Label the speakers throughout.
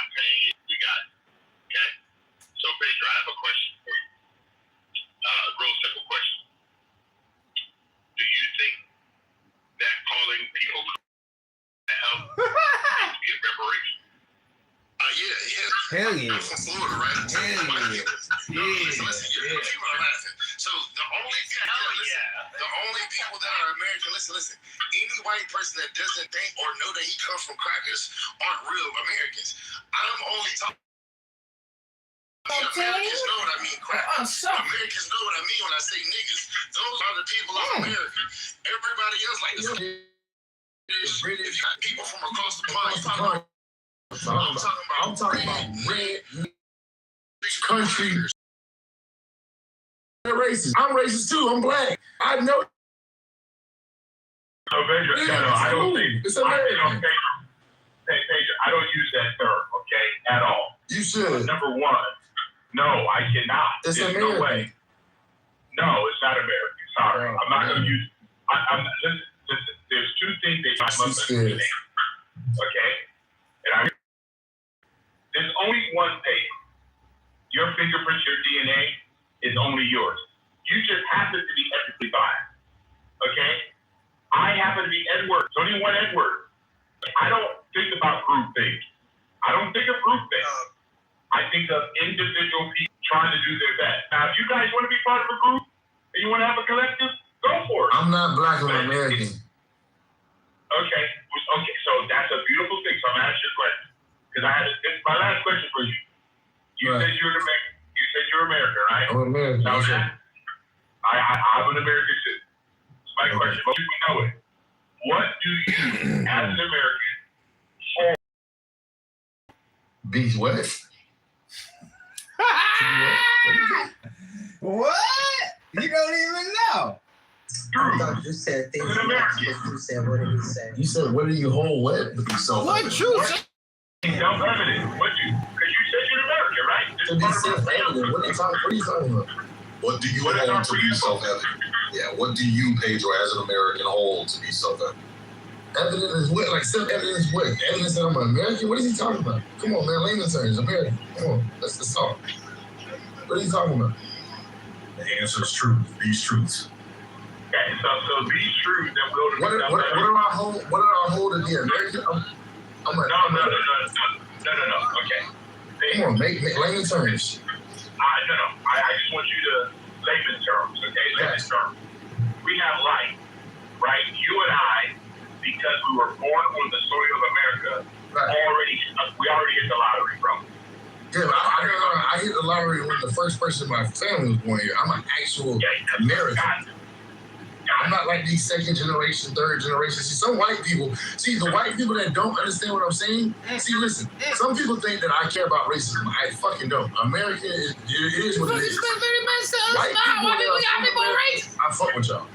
Speaker 1: not paying it, we got it. Okay? So, Pedro, I have a question for you. Real simple question. Do you think that calling people to help get reparations?
Speaker 2: Hell yeah.
Speaker 3: I'm from Florida, right? Listen, people are laughing. So the only people that are American, listen. Any white person that doesn't think or know that he comes from crackers aren't real Americans. I'm only talking. Americans know what I mean, crackers. Americans know what I mean when I say niggas. Those are the people of America. Everybody else like this. If you got people from across the pond, I'm talking about red country. They're racist. I'm racist too. I'm black. I know.
Speaker 1: So, Pedro, I don't think
Speaker 3: it's American.
Speaker 1: Pedro, I don't use that term, okay, at all.
Speaker 3: You should.
Speaker 1: Number one, no, I cannot.
Speaker 3: It's
Speaker 1: There's
Speaker 3: American.
Speaker 1: no way. No, it's not American. Sorry, I'm not going to use. Listen, there's two things that I must understand. Okay, and there's only one paper. Your fingerprints, your DNA is only yours. You just happen to be ethically biased. Okay? I happen to be Edward. There's only one Edward. I don't think about group things. I don't think of group things. I think of individual people trying to do their best. Now, if you guys want to be part of a group and you want to have a collective, go for it.
Speaker 3: I'm not black or American.
Speaker 1: Okay, so that's a beautiful thing. So I'm going to ask you a question. Because it's my last question for you. You said you're American. You said you're American, right?
Speaker 3: I'm American.
Speaker 1: Now, I'm an American too. It's my question. Most people know it. What do you, as an American, hold?
Speaker 3: Beach what?
Speaker 2: What? You don't even know.
Speaker 4: I thought you said things. You said, what did you say?
Speaker 3: You said, what do you hold what?
Speaker 2: What truth?
Speaker 1: Self-evident. Because you said you're American, right?
Speaker 3: To be self-evident. What are you talking about?
Speaker 5: What do you hold to be self-evident? Yeah, what do you, Pedro, as an American, hold to be self-evident?
Speaker 3: Evidence is what? Like self-evidence is what? Evidence that I'm an American? What is he talking about? Come on, man. Layman terms. American. Come on. Let's talk. What are you talking about?
Speaker 5: The answer is truth. These truths.
Speaker 1: Okay, so these truths that will...
Speaker 3: What do I hold to be American? I'm a...
Speaker 1: No. Okay.
Speaker 3: Come on, make layman terms.
Speaker 1: No. I just want you to layman terms, okay? Layman terms. We have life, right? You and I, because we were born on the soil of America, we already hit the lottery, bro.
Speaker 3: Yeah, I hit the lottery when the first person in my family was born here. I'm an actual American. I'm not like these second generation, third generation. See, some white people, the white people that don't understand what I'm saying, listen, some people think that I care about racism. I fucking don't. America is what it is. White people, I fuck with y'all.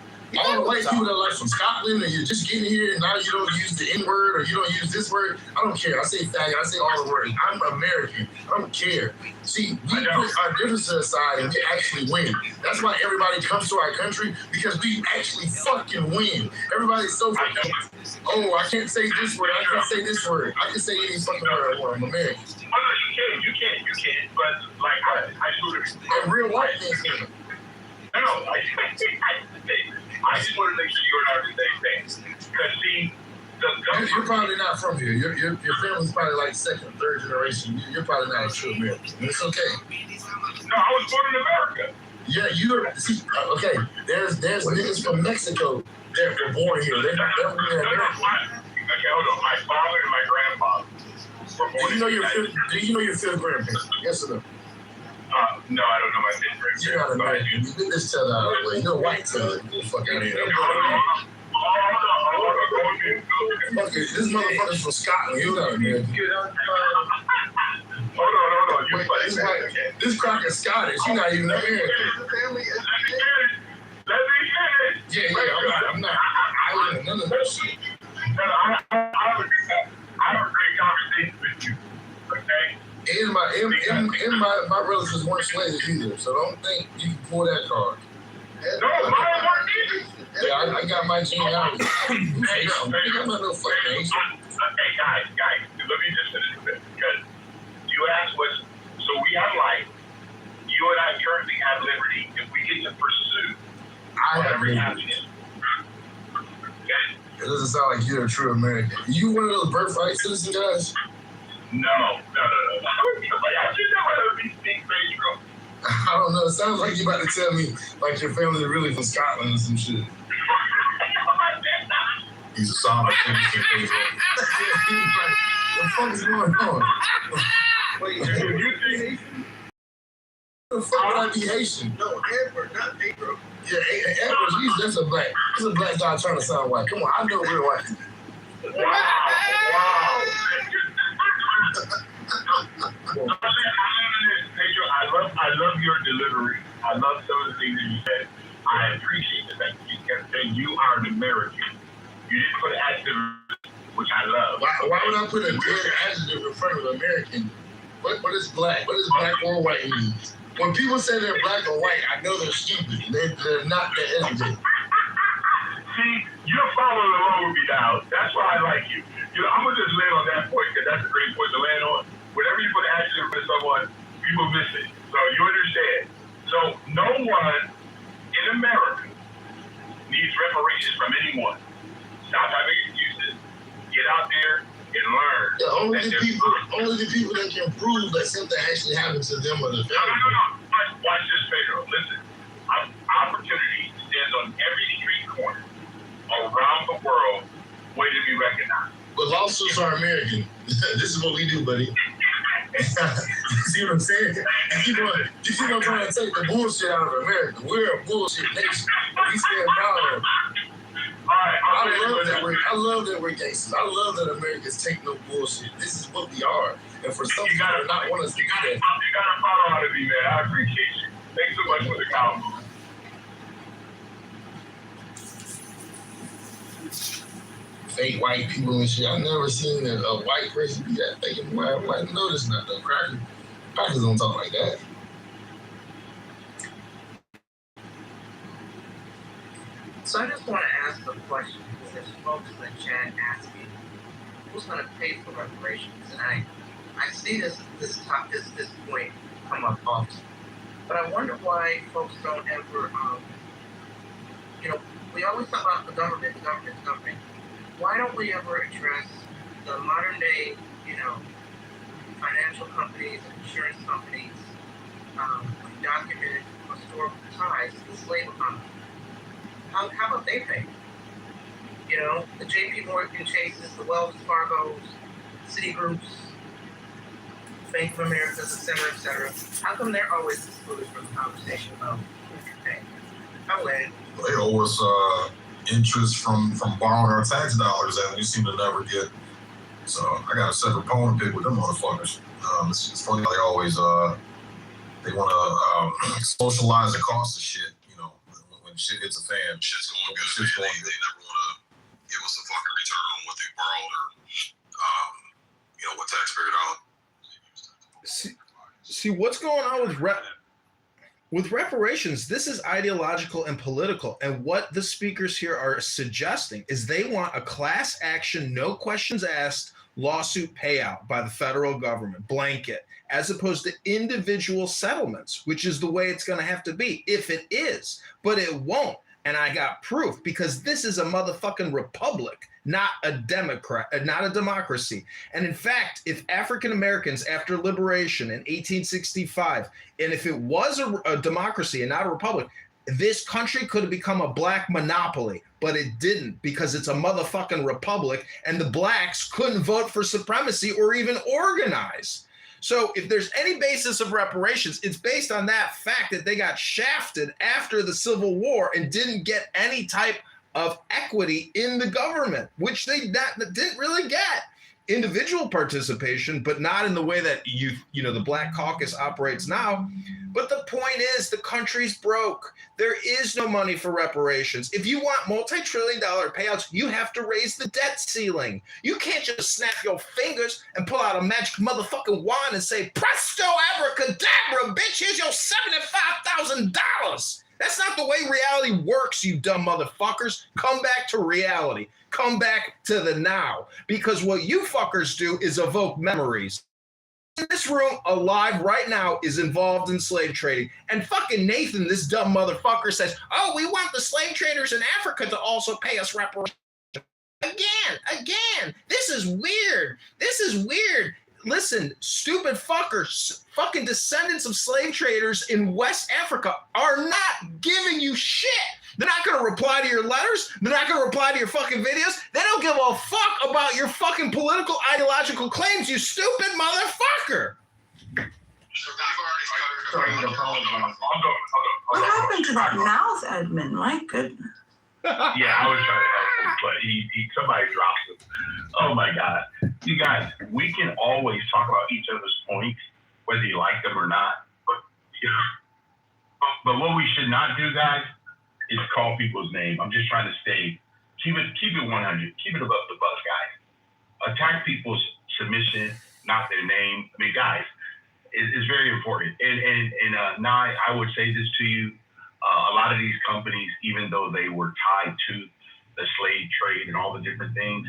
Speaker 3: All the white people that are like from Scotland and you're just getting here and now you don't use the N-word or you don't use this word, I don't care. I say faggot, I say all the words. I'm American. I don't care. See, we put our differences aside and we actually win. That's why everybody comes to our country, because we actually fucking win. Everybody's so fucking, I can't say this word, I can't say this word. I can say any fucking word I want. I'm American.
Speaker 1: You can, but like I sort of...
Speaker 3: And real white men can.
Speaker 1: No, I just want to make sure you and I are the same thing. Because see,
Speaker 3: you're probably not from here. Your family's probably like second, third generation. You're probably not a true American. It's okay.
Speaker 1: No, I was born in America.
Speaker 3: Yeah, okay. There's niggas from Mexico that were born here. They're American.
Speaker 1: Okay, hold on. My father and my grandfather were born in America.
Speaker 3: Do you know your fifth grandparent? Yes or no?
Speaker 1: No, I don't know my fifth grandparent.
Speaker 3: You're not American. You get this tell out of the way. You're white tell. Fuck out of here. Fuck it. This motherfucker's from Scotland. You're not American.
Speaker 1: Hold on.
Speaker 3: This crack is Scottish. You're not even American.
Speaker 1: Let me finish.
Speaker 3: Yeah, I'm not. I ain't none of that shit.
Speaker 1: I have a great conversation with you. Okay?
Speaker 3: And my relatives weren't slaves either, so don't think you can pull that card.
Speaker 1: No, mine weren't either.
Speaker 3: Yeah, I got my genealogy. I'm not no fucking Asian.
Speaker 1: Okay, guys, let me just finish this because bring happiness.
Speaker 3: It doesn't sound like you're a true American. You one of those birthright citizen guys?
Speaker 1: No. I should never let me speak, Pedro.
Speaker 3: I don't know. It sounds like you're about to tell me like your family really from Scotland or some shit.
Speaker 5: He's a solid citizen.
Speaker 3: What the fuck is going on?
Speaker 1: Wait, you think?
Speaker 3: What the fuck would I be Haitian?
Speaker 2: No, Edward, not Pedro.
Speaker 3: Yeah, Edward, that's a black. He's a black guy trying to sound white. Come on, I know real white people.
Speaker 1: Wow. I love your delivery. I love some of the things that you said. I appreciate the fact that you kept saying you are an American. You didn't put adjective, which I love.
Speaker 3: Why would I put a dead adjective in front of American? What is black? What does black or white mean? When people say they're black or white, I know they're stupid. They're not that educated.
Speaker 1: See, you're following along with me now. That's why I like you. I'm going to just land on that point because that's a great point to land on. Whenever you put an adjective for someone, people miss it. So you understand. So no one in America needs reparations from anyone. Stop having excuses. Get out there and learn.
Speaker 3: Yeah, only the people that can prove that something actually happened to them or the family.
Speaker 1: No. Watch this, Pedro. Listen, opportunity stands on every street corner around the world waiting to be recognized.
Speaker 3: But lawsuits are American. This is what we do, buddy. See what I'm saying? You keep on trying to take the bullshit out of America. We're a bullshit nation. We stand proud. I love that we're gangsters. I love that Americans take no bullshit. This is what we are. And for some people to not want us to do that.
Speaker 1: You gotta follow how to be, man. I appreciate you. Thanks so much for the comment.
Speaker 3: Fake white people and shit. I've never seen a white person be that fake and white. No, that's not though. Crackers don't talk like that.
Speaker 4: So I just want to ask a question because there's folks in the chat asking who's going to pay for reparations, and I see this point come up often, but I wonder why folks don't ever, we always talk about the government. Why don't we ever address the modern day, financial companies, insurance companies, documented historical ties to the slave economy? How about they pay? The J.P. Morgan Chases, the Wells Fargo's, Citigroups, Bank of America's, et cetera. How come they're always excluded from the conversation about who can pay? How late?
Speaker 5: They owe us interest from borrowing our tax dollars that we seem to never get. So I got a separate bone to pick with them motherfuckers. It's funny how they always they want to socialize the cost of shit. When shit hits a fan, shit's going good. They never want to give us a fucking return on what they borrowed or what taxpayer dollar.
Speaker 6: See what's going on with reparations. This is ideological and political, and what the speakers here are suggesting is they want a class action, no questions asked lawsuit payout by the federal government, blanket, as opposed to individual settlements, which is the way it's going to have to be if it is, but it won't. And I got proof because this is a motherfucking republic, not a democracy. And in fact, if African Americans after liberation in 1865, and if it was a democracy and not a republic, this country could have become a black monopoly, but it didn't because it's a motherfucking republic and the blacks couldn't vote for supremacy or even organize. So if there's any basis of reparations, it's based on that fact that they got shafted after the Civil War and didn't get any type of equity in the government, which they didn't really get. Individual participation, but not in the way that the Black Caucus operates now. But the point is, the country's broke. There is no money for reparations. If you want multi-trillion-dollar payouts, you have to raise the debt ceiling. You can't just snap your fingers and pull out a magic motherfucking wand and say, presto abracadabra, bitch, here's your $75,000. That's not the way reality works, you dumb motherfuckers. Come back to reality. Come back to the now. Because what you fuckers do is evoke memories. in this room alive right now is involved in slave trading. And fucking Nathan, this dumb motherfucker, says, oh, we want the slave traders in Africa to also pay us reparations. Again, this is weird. Listen, stupid fuckers, fucking descendants of slave traders in West Africa are not giving you shit. They're not going to reply to your letters. They're not going to reply to your fucking videos. They don't give a fuck about your fucking political ideological claims, you stupid motherfucker.
Speaker 7: What happened to that mouth, Edmund? My goodness.
Speaker 1: Yeah, I was trying to help him, but somebody dropped him. Oh my God. You guys, we can always talk about each other's points, whether you like them or not. But what we should not do, guys, is call people's name. I'm just trying to keep it 100, keep it above the bus, guys. Attack people's submission, not their name. I mean, guys, it's very important. And Nye, I would say this to you. A lot of these companies, even though they were tied to the slave trade and all the different things,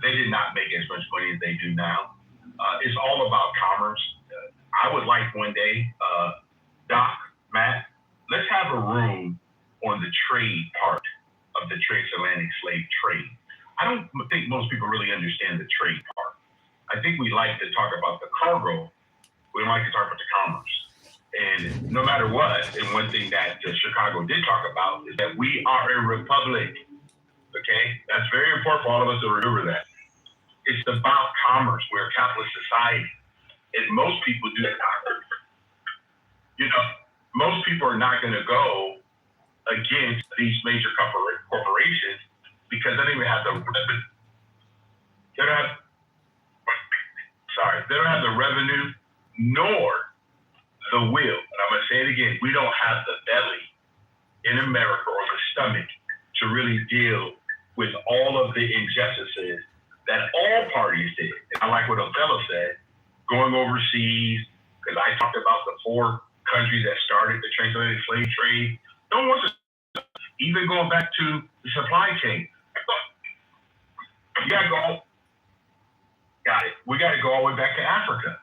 Speaker 1: they did not make as much money as they do now. It's all about commerce. I would like one day, Doc, Matt, let's have a room on the trade part of the transatlantic slave trade. I don't think most people really understand the trade part. I think we like to talk about the cargo. We don't like to talk about the commerce. And no matter what, and one thing that Chicago did talk about is that we are a republic. Okay? That's very important for all of us to remember that. It's about commerce. We're a capitalist society. And most people do that. Most people are not going to go against these major corporations because they don't even have the revenue. They don't have the revenue nor the will. And I'm going to say it again. We don't have the belly in America or the stomach to really deal with all of the injustices that all parties did. And I like what Othello said, going overseas, because I talked about the 4 countries that started the transatlantic slave trade. No one wants to, even going back to the supply chain. We got to go all the way back to Africa.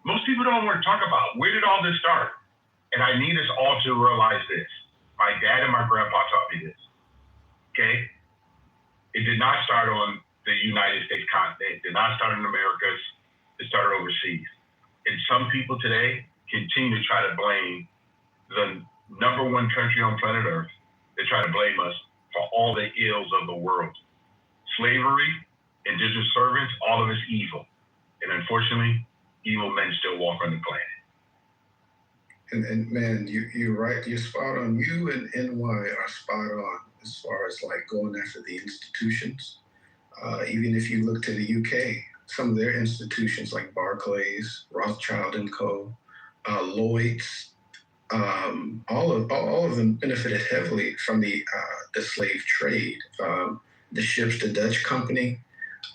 Speaker 1: Most people don't want to talk about where did all this start. And I need us all to realize this. My dad and my grandpa taught me this. Okay? It did not start on the United States continent. It did not start in Americas. It started overseas. And some people today continue to try to blame the #1 country on planet Earth. They try to blame us for all the ills of the world. Slavery, indentured servants, all of it's evil. And unfortunately, evil men still walk on the planet.
Speaker 8: And man, you're right. You're spot on. You and NY are spot on as far as like going after the institutions. Even if you look to the UK, some of their institutions like Barclays, Rothschild and Co., Lloyd's, all of them benefited heavily from the slave trade. The ships, the Dutch company,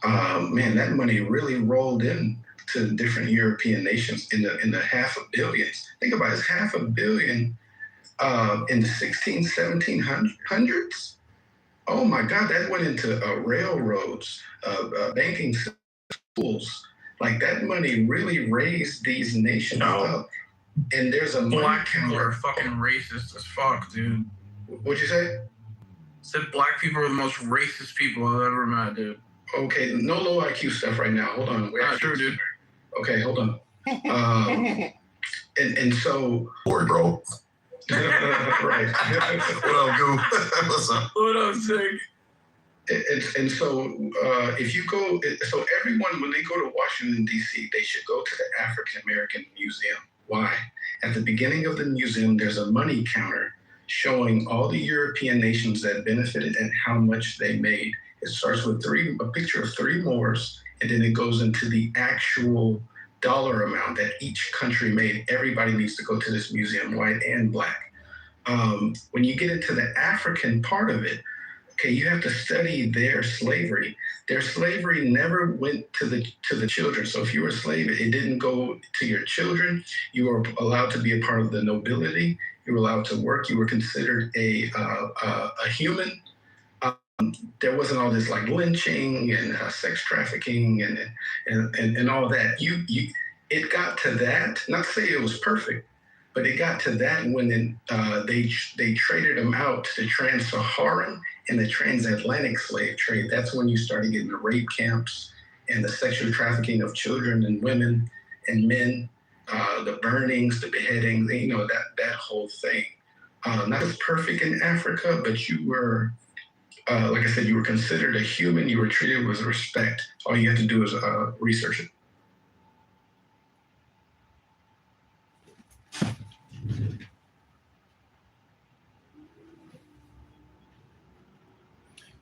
Speaker 8: man, that money really rolled in to different European nations in the $500 million. Think about it, it's $500 million in the 1700s. Oh my God, that went into railroads, banking schools. Like that money really raised these nations up. And there's a
Speaker 9: black people are fucking racist as fuck, dude.
Speaker 8: What'd you say?
Speaker 9: Said black people are the most racist people I've ever met, dude.
Speaker 8: Okay, no low IQ stuff right now. Hold on.
Speaker 9: Not true, dude.
Speaker 8: Okay, hold on. And so.
Speaker 5: Boy, bro.
Speaker 8: Right.
Speaker 5: What up, Goo? What's up?
Speaker 9: What up, Sig?
Speaker 8: And so if you go, so everyone, when they go to Washington, D.C., they should go to the African American Museum. Why? At the beginning of the museum, there's a money counter showing all the European nations that benefited and how much they made. It starts with a picture of 3 Moors, and then it goes into the actual dollar amount that each country made. Everybody needs to go to this museum, white and black. When you get into the African part of it, okay, you have to study their slavery. Their slavery never went to the children. So if you were a slave, it didn't go to your children. You were allowed to be a part of the nobility. You were allowed to work. You were considered a human. There wasn't all this like lynching and sex trafficking and all that. it got to that. Not to say it was perfect, but it got to that when they traded them out to the trans-Saharan and the transatlantic slave trade. That's when you started getting the rape camps and the sexual trafficking of children and women and men, the burnings, the beheadings, that whole thing. Not as perfect in Africa, but you were, like I said, you were considered a human. You were treated with respect. All you had to do is research it.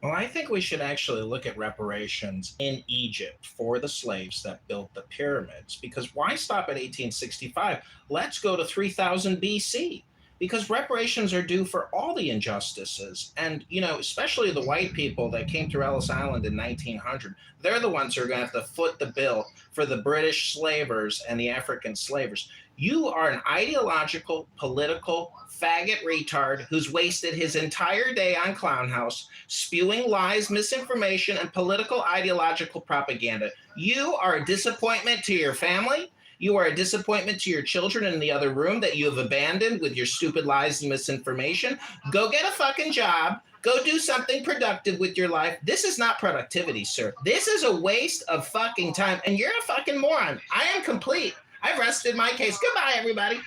Speaker 6: Well, I think we should actually look at reparations in Egypt for the slaves that built the pyramids, because why stop at 1865? Let's go to 3000 BC, because reparations are due for all the injustices. And, especially the white people that came through Ellis Island in 1900, they're the ones who are going to have to foot the bill for the British slavers and the African slavers. You are an ideological, political, faggot retard who's wasted his entire day on Clown House spewing lies, misinformation, and political ideological propaganda. You are a disappointment to your family. You are a disappointment to your children in the other room that you have abandoned with your stupid lies and misinformation. Go get a fucking job. Go do something productive with your life. This is not productivity, sir. This is a waste of fucking time, and you're a fucking moron. I am complete. I've rested my case. Goodbye, everybody.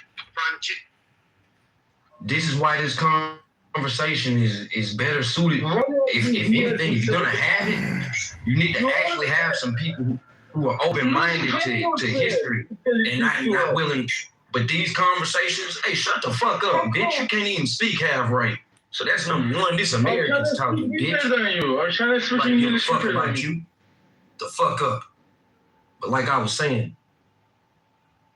Speaker 10: This is why this conversation is better suited. If anything, if you're gonna have it, you need to actually have some people who are open-minded to history and not willing. But these conversations, hey, shut the fuck up, bitch. You can't even speak half right. So that's number one. This Americans talking, bitch. Like, give a fuck about you. The fuck up. But like I was saying,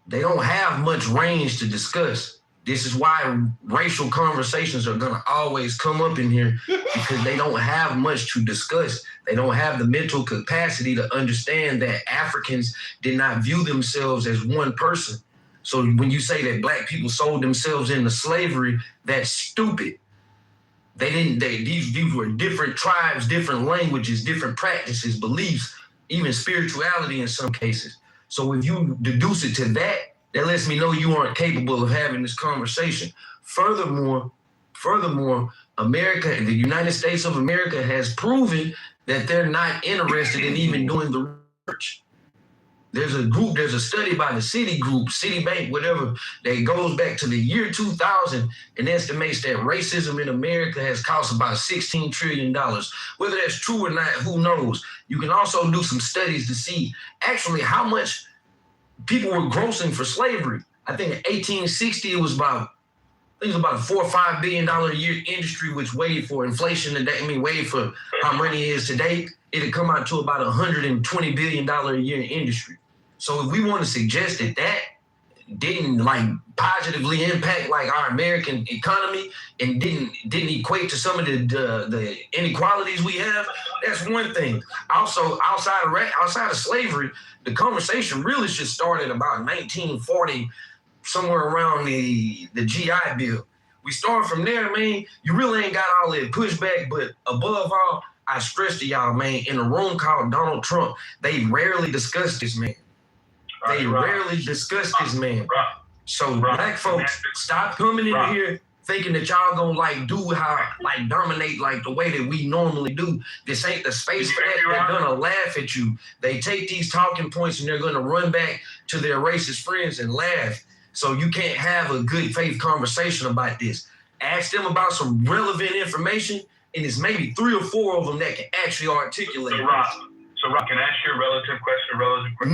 Speaker 10: they don't have much range to discuss. This is why racial conversations are going to always come up in here, because they don't have much to discuss. They don't have the mental capacity to understand that Africans did not view themselves as one person. So when you say that black people sold themselves into slavery, that's stupid. These were different tribes, different languages, different practices, beliefs, even spirituality in some cases. So if you deduce it to that lets me know you aren't capable of having this conversation. Furthermore, America, the United States of America has proven that they're not interested in even doing the research. There's a study by the Citibank, whatever, that goes back to the year 2000 and estimates that racism in America has cost about $16 trillion. Whether that's true or not, who knows? You can also do some studies to see actually how much people were grossing for slavery. I think in 1860 it was about a $4 or $5 billion a year industry, which weighed for inflation today. Weighed for how money is today, it'd come out to about $120 billion a year industry. So if we want to suggest that didn't positively impact our American economy and didn't equate to some of the inequalities we have, that's one thing. Also, outside of slavery, the conversation really should start at about 1940, somewhere around the GI Bill. We start from there, man. You really ain't got all that pushback, but above all, I stress to y'all, man, in a room called Donald Trump, they rarely discuss this man. So black folks, stop coming in here thinking that y'all gonna dominate the way that we normally do. This ain't the space for that. They're gonna laugh at you. They take these talking points and they're gonna run back to their racist friends and laugh. So you can't have a good faith conversation about this. Ask them about some relevant information, and it's maybe 3 or 4 of them that can actually articulate.
Speaker 1: So Rock, can I ask you a relative question?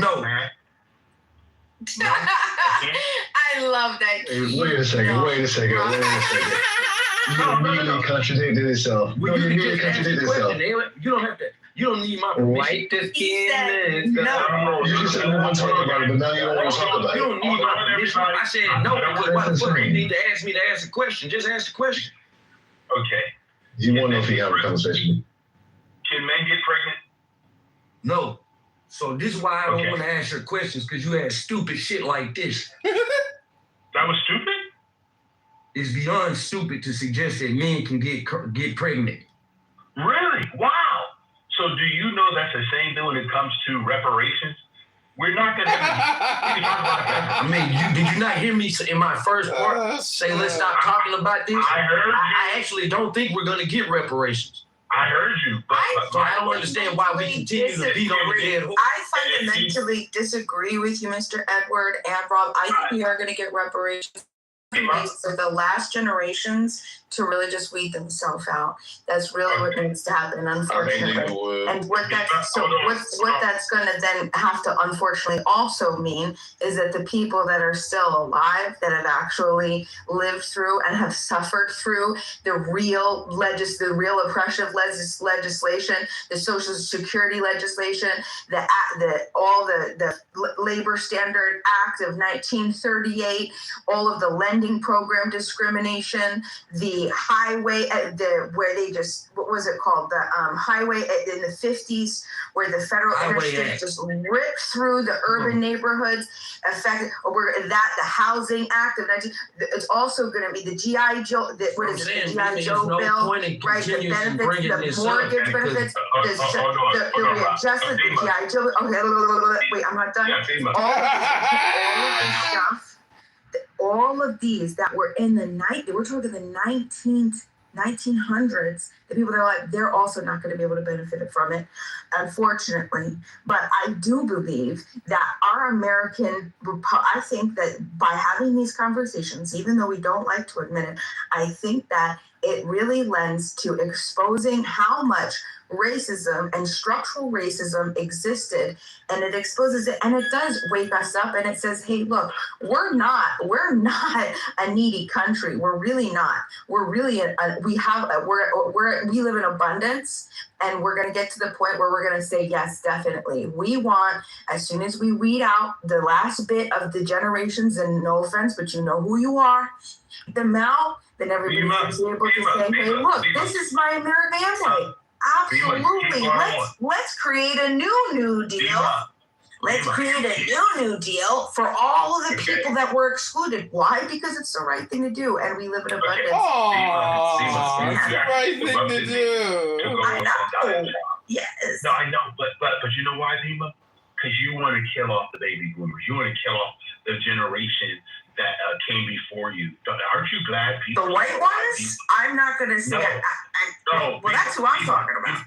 Speaker 10: No.
Speaker 1: Man?
Speaker 11: No, I love that.
Speaker 12: Hey, wait a second. You immediately contradicted yourself.
Speaker 10: You don't have to. You don't need my permission.
Speaker 11: Wipe the skin. No.
Speaker 12: You just said we want to talk about it, but now you don't want to talk about it.
Speaker 10: You don't need my permission. I said no. Why the fuck you need to ask me to ask a question? Just ask the question.
Speaker 1: Okay.
Speaker 12: You want to know if you have a conversation?
Speaker 1: Can men get pregnant?
Speaker 10: No. So this is why I don't want to ask your questions, because you ask stupid shit like this.
Speaker 1: That was stupid?
Speaker 10: It's beyond stupid to suggest that men can get pregnant.
Speaker 1: Really? Wow. So do you know that's the same thing when it comes to reparations? We're not going to talk about that.
Speaker 10: I mean, did you not hear me in my first part say let's stop talking about this?
Speaker 1: I heard you.
Speaker 10: I actually don't think we're going to get reparations.
Speaker 1: I heard you.
Speaker 10: So I don't understand why we continue to beat on the dead horse.
Speaker 7: I fundamentally disagree with you, Mr. Edward and Rob. I think we are going to get reparations. For the last generations to really just weed themselves out. That's really what needs to happen, unfortunately. And what that's going to then have to unfortunately also mean is that the people that are still alive, that have actually lived through and have suffered through the real oppressive legislation, the Social Security legislation, the Labor Standard Act of 1938, all of the lending program discrimination, the highway, where they just, what was it called? The highway in the 50s, where the federal interstate just ripped through the urban neighborhoods, affected, the Housing Act of 19, it's also going to be the G.I. Joe, the G.I. Joe bill, right? The benefits, the mortgage benefits, the readjustment, the G.I. Joe, okay, wait, I'm not done. All of this stuff. All of these that were in the we're talking the 1900s, the people that are like, they're also not going to be able to benefit from it, unfortunately. But I do believe that our I think that by having these conversations, even though we don't like to admit it, I think that it really lends to exposing how much racism and structural racism existed, and it exposes it, and it does wake us up, and it says, hey, look, we're not a needy country. We're really not. We're really we live in abundance, and we're going to get to the point where we're going to say, yes, definitely. We want, as soon as we weed out the last bit of the generations, and no offense, but you know who you are, them out, then everybody's going to be able to say, hey, look, this is my American anthem. Absolutely. Let's create a new deal. Let's create a new deal for all of the people that were excluded. Why? Because it's the right thing to do, and we live in abundance.
Speaker 2: It's the right thing to do.
Speaker 7: I know. Yes.
Speaker 1: No, I know, but you know why, Dima? Because you want to kill off the baby boomers. You want to kill off the generation that came before you. Aren't you glad people?
Speaker 7: The white ones? I'm not going to say it. Well, that's who I'm talking about.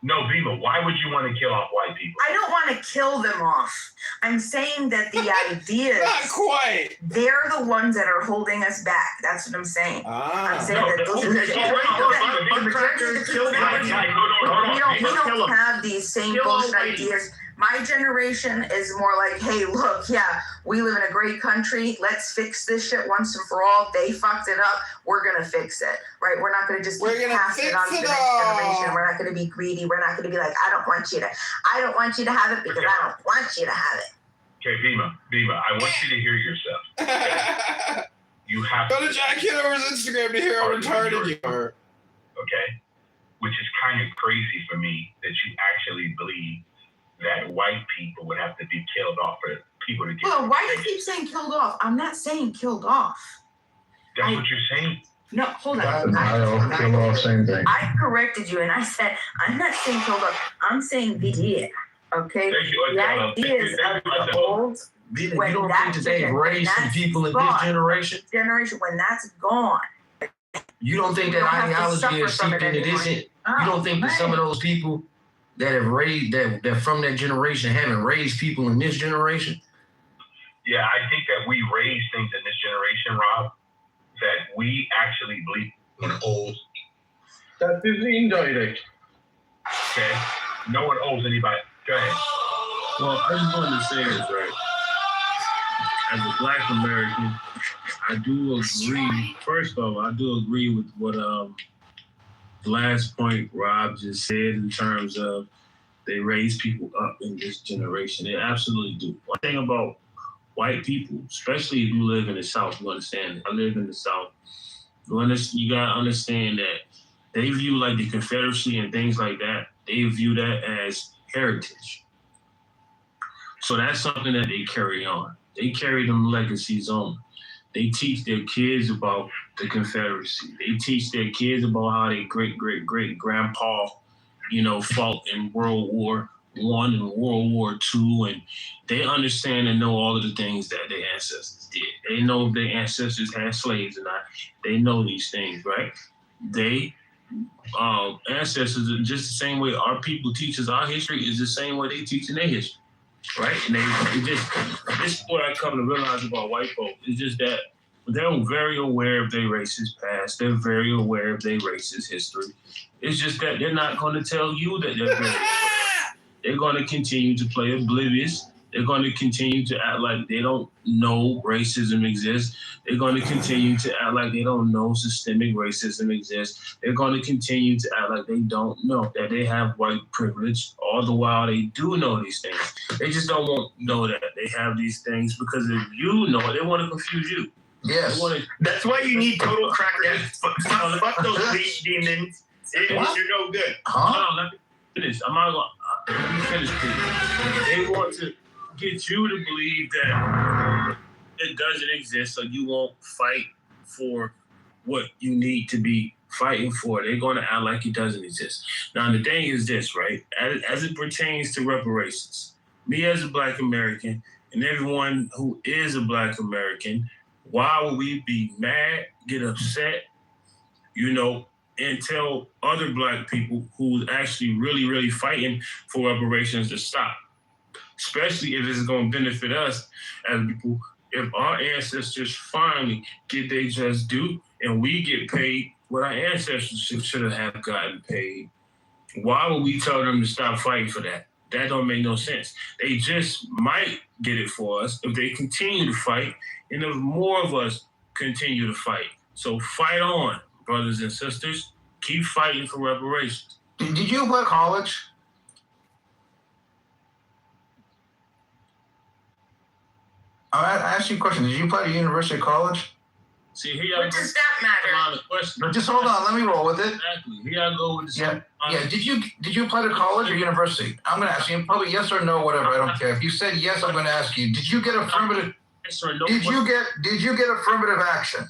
Speaker 1: No, Vima, why would you want to kill off white people?
Speaker 7: I don't want to kill them off. I'm saying that the ideas...
Speaker 2: Not quite.
Speaker 7: They're the ones that are holding us back. That's what I'm saying. I'm saying that those are the we don't have these same bullshit ideas. My generation is more like, hey, look, yeah, we live in a great country. Let's fix this shit once and for all. They fucked it up. We're going to fix it, right? We're not going to just pass it on to the next generation. We're not going to be greedy. We're not going to be like, I don't want you to have it because I don't want you to have it.
Speaker 1: Okay, Bima, I want you to hear yourself. Okay? You have
Speaker 2: to. Go to Jack Kitover's Instagram to hear how retarded you are.
Speaker 1: Okay? Which is kind of crazy for me that you actually believe that white people would have to be killed off for people to get.
Speaker 7: Well, why do you keep saying killed off? I'm not saying killed off.
Speaker 1: That's what you're saying.
Speaker 7: No, hold on.
Speaker 12: Killed off, same thing.
Speaker 7: I corrected you and I said, I'm not saying killed off. I'm saying the idea. Okay? The ideas of the old.
Speaker 10: You don't think that they've raised some people in this generation?
Speaker 7: When that's gone.
Speaker 10: You don't think that ideology is seeped into this? You don't think that some of those people that have raised that from that generation haven't raised people in this generation?
Speaker 1: Yeah, I think that we raise things in this generation, Rob, that we actually believe when old.
Speaker 12: That is indirect.
Speaker 1: Okay. No one owes anybody. Go ahead.
Speaker 13: Well, I just wanted to say this, right? As a Black American, I do agree. First off, I do agree with what the last point Rob just said in terms of they raise people up in this generation. They absolutely do. One thing about white people, especially if you live in the South, you understand. I live in the South. You gotta understand that they view like the Confederacy and things like that. They view that as heritage. So that's something that they carry on. They carry them legacies on. They teach their kids about the Confederacy. They teach their kids about how their great-great-great-grandpa, fought in World War I and World War II, and they understand and know all of the things that their ancestors did. They know if their ancestors had slaves or not. They know these things, right? They ancestors are just the same way our people teach us our history is the same way they teach in their history, right? And this is what I come to realize about white folk. It's just that they're very aware of their racist past. They're very aware of their racist history. It's just that they're not going to tell you that they're very aware. They're going to continue to play oblivious. They're going to continue to act like they don't know racism exists. They're going to continue to act like they don't know systemic racism exists. They're going to continue to act like they don't know that they have white privilege, all the while they do know these things. They just don't want to know that they have these things because if you know it, they want to confuse you.
Speaker 10: Yes.
Speaker 2: That's why you need total crackers. Fuck those bleach demons. You're no good.
Speaker 13: Hold on, let me finish. I'm not going to let me finish, please. They want to get you to believe that it doesn't exist, so you won't fight for what you need to be fighting for. They're going to act like it doesn't exist. Now, the thing is this, right? As it pertains to reparations, me as a Black American and everyone who is a Black American, why would we be mad, get upset, and tell other Black people who's actually really, really fighting for reparations to stop? Especially if it's going to benefit us as people. If our ancestors finally get their just due and we get paid what our ancestors should have gotten paid, why would we tell them to stop fighting for that? That don't make no sense. They just might get it for us if they continue to fight and if more of us continue to fight. So fight on, brothers and sisters. Keep fighting for reparations.
Speaker 14: Did you go to college? I asked you a question. Did you apply to University of College?
Speaker 13: See, here
Speaker 11: What does that matter?
Speaker 14: No, just hold on. Let me roll with it.
Speaker 13: Exactly. Here I go with the
Speaker 14: Yeah. Did you apply to college or university? I'm going to ask you probably yes or no, whatever. I don't care. If you said yes, I'm going to ask you. Did you get affirmative?
Speaker 13: Yes or no.
Speaker 14: Did you get affirmative action?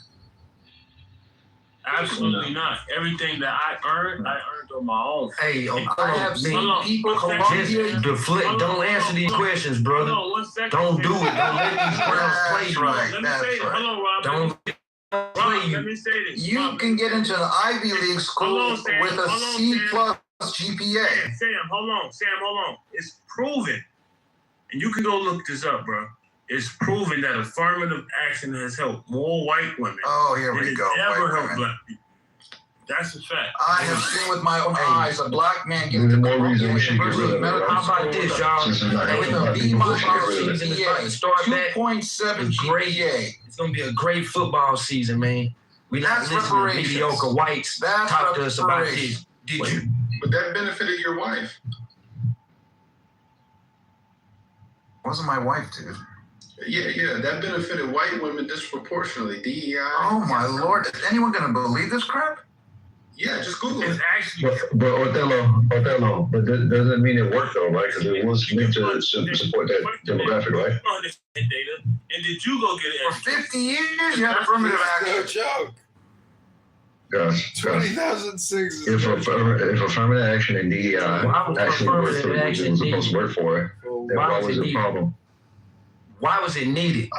Speaker 13: Absolutely not. Everything that I earned on my own.
Speaker 10: Hey, I have seen people just deflect. Don't answer these questions, brother. Don't do it. Don't let these crowds play you.
Speaker 13: Let me say it. Hold on, Rob.
Speaker 10: Don't play you.
Speaker 13: Let me say this.
Speaker 14: You can get into an Ivy League school with a C+ GPA.
Speaker 13: Sam, hold on. It's proven, and you can go look this up, bro. It's proven that affirmative action has helped more white women.
Speaker 14: Oh, here we go.
Speaker 13: Ever helped Black people. That's a fact.
Speaker 14: I have seen with my own eyes a Black man get into Columbia University Medical
Speaker 10: How about this, y'all?
Speaker 14: with a B- GPA, 2.7 GPA.
Speaker 10: It's gonna be a great football season, man. We not listening to mediocre whites talk to us about this. Did you?
Speaker 8: But that benefited your wife.
Speaker 14: Wasn't my wife, dude.
Speaker 8: Yeah, that benefited white women disproportionately. DEI.
Speaker 14: Oh my Lord! Is anyone gonna believe this crap?
Speaker 8: Yeah, just Google it.
Speaker 13: It's actually.
Speaker 12: But Othello, but that doesn't mean it worked though, right? Because it was meant to support that demographic, right?
Speaker 13: Data. And did you go get it?
Speaker 14: For 50 years, you had affirmative action.
Speaker 6: No joke.
Speaker 12: Yes.
Speaker 6: 2006.
Speaker 12: If affirmative action and DEI actually worked for what it was supposed to work for, then why was it a problem?
Speaker 10: Why was it needed?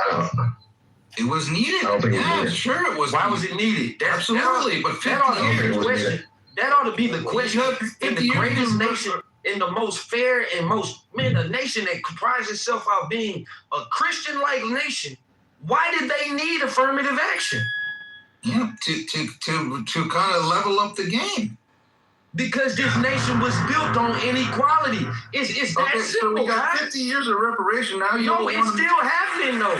Speaker 14: It was needed.
Speaker 12: I don't think it was needed.
Speaker 14: Sure it was.
Speaker 10: Why was it needed?
Speaker 14: Absolutely, but 50
Speaker 10: that ought to be
Speaker 14: years.
Speaker 10: the question. That ought to be the question in the greatest nation, in the most fair and most a nation that comprises itself of being a Christian-like nation. Why did they need affirmative action?
Speaker 14: Yeah, to kind of level up the game.
Speaker 10: Because this nation was built on inequality. It's that simple.
Speaker 14: So we got
Speaker 10: guys.
Speaker 14: 50 years of reparation. Now you
Speaker 10: No, it's still happening though.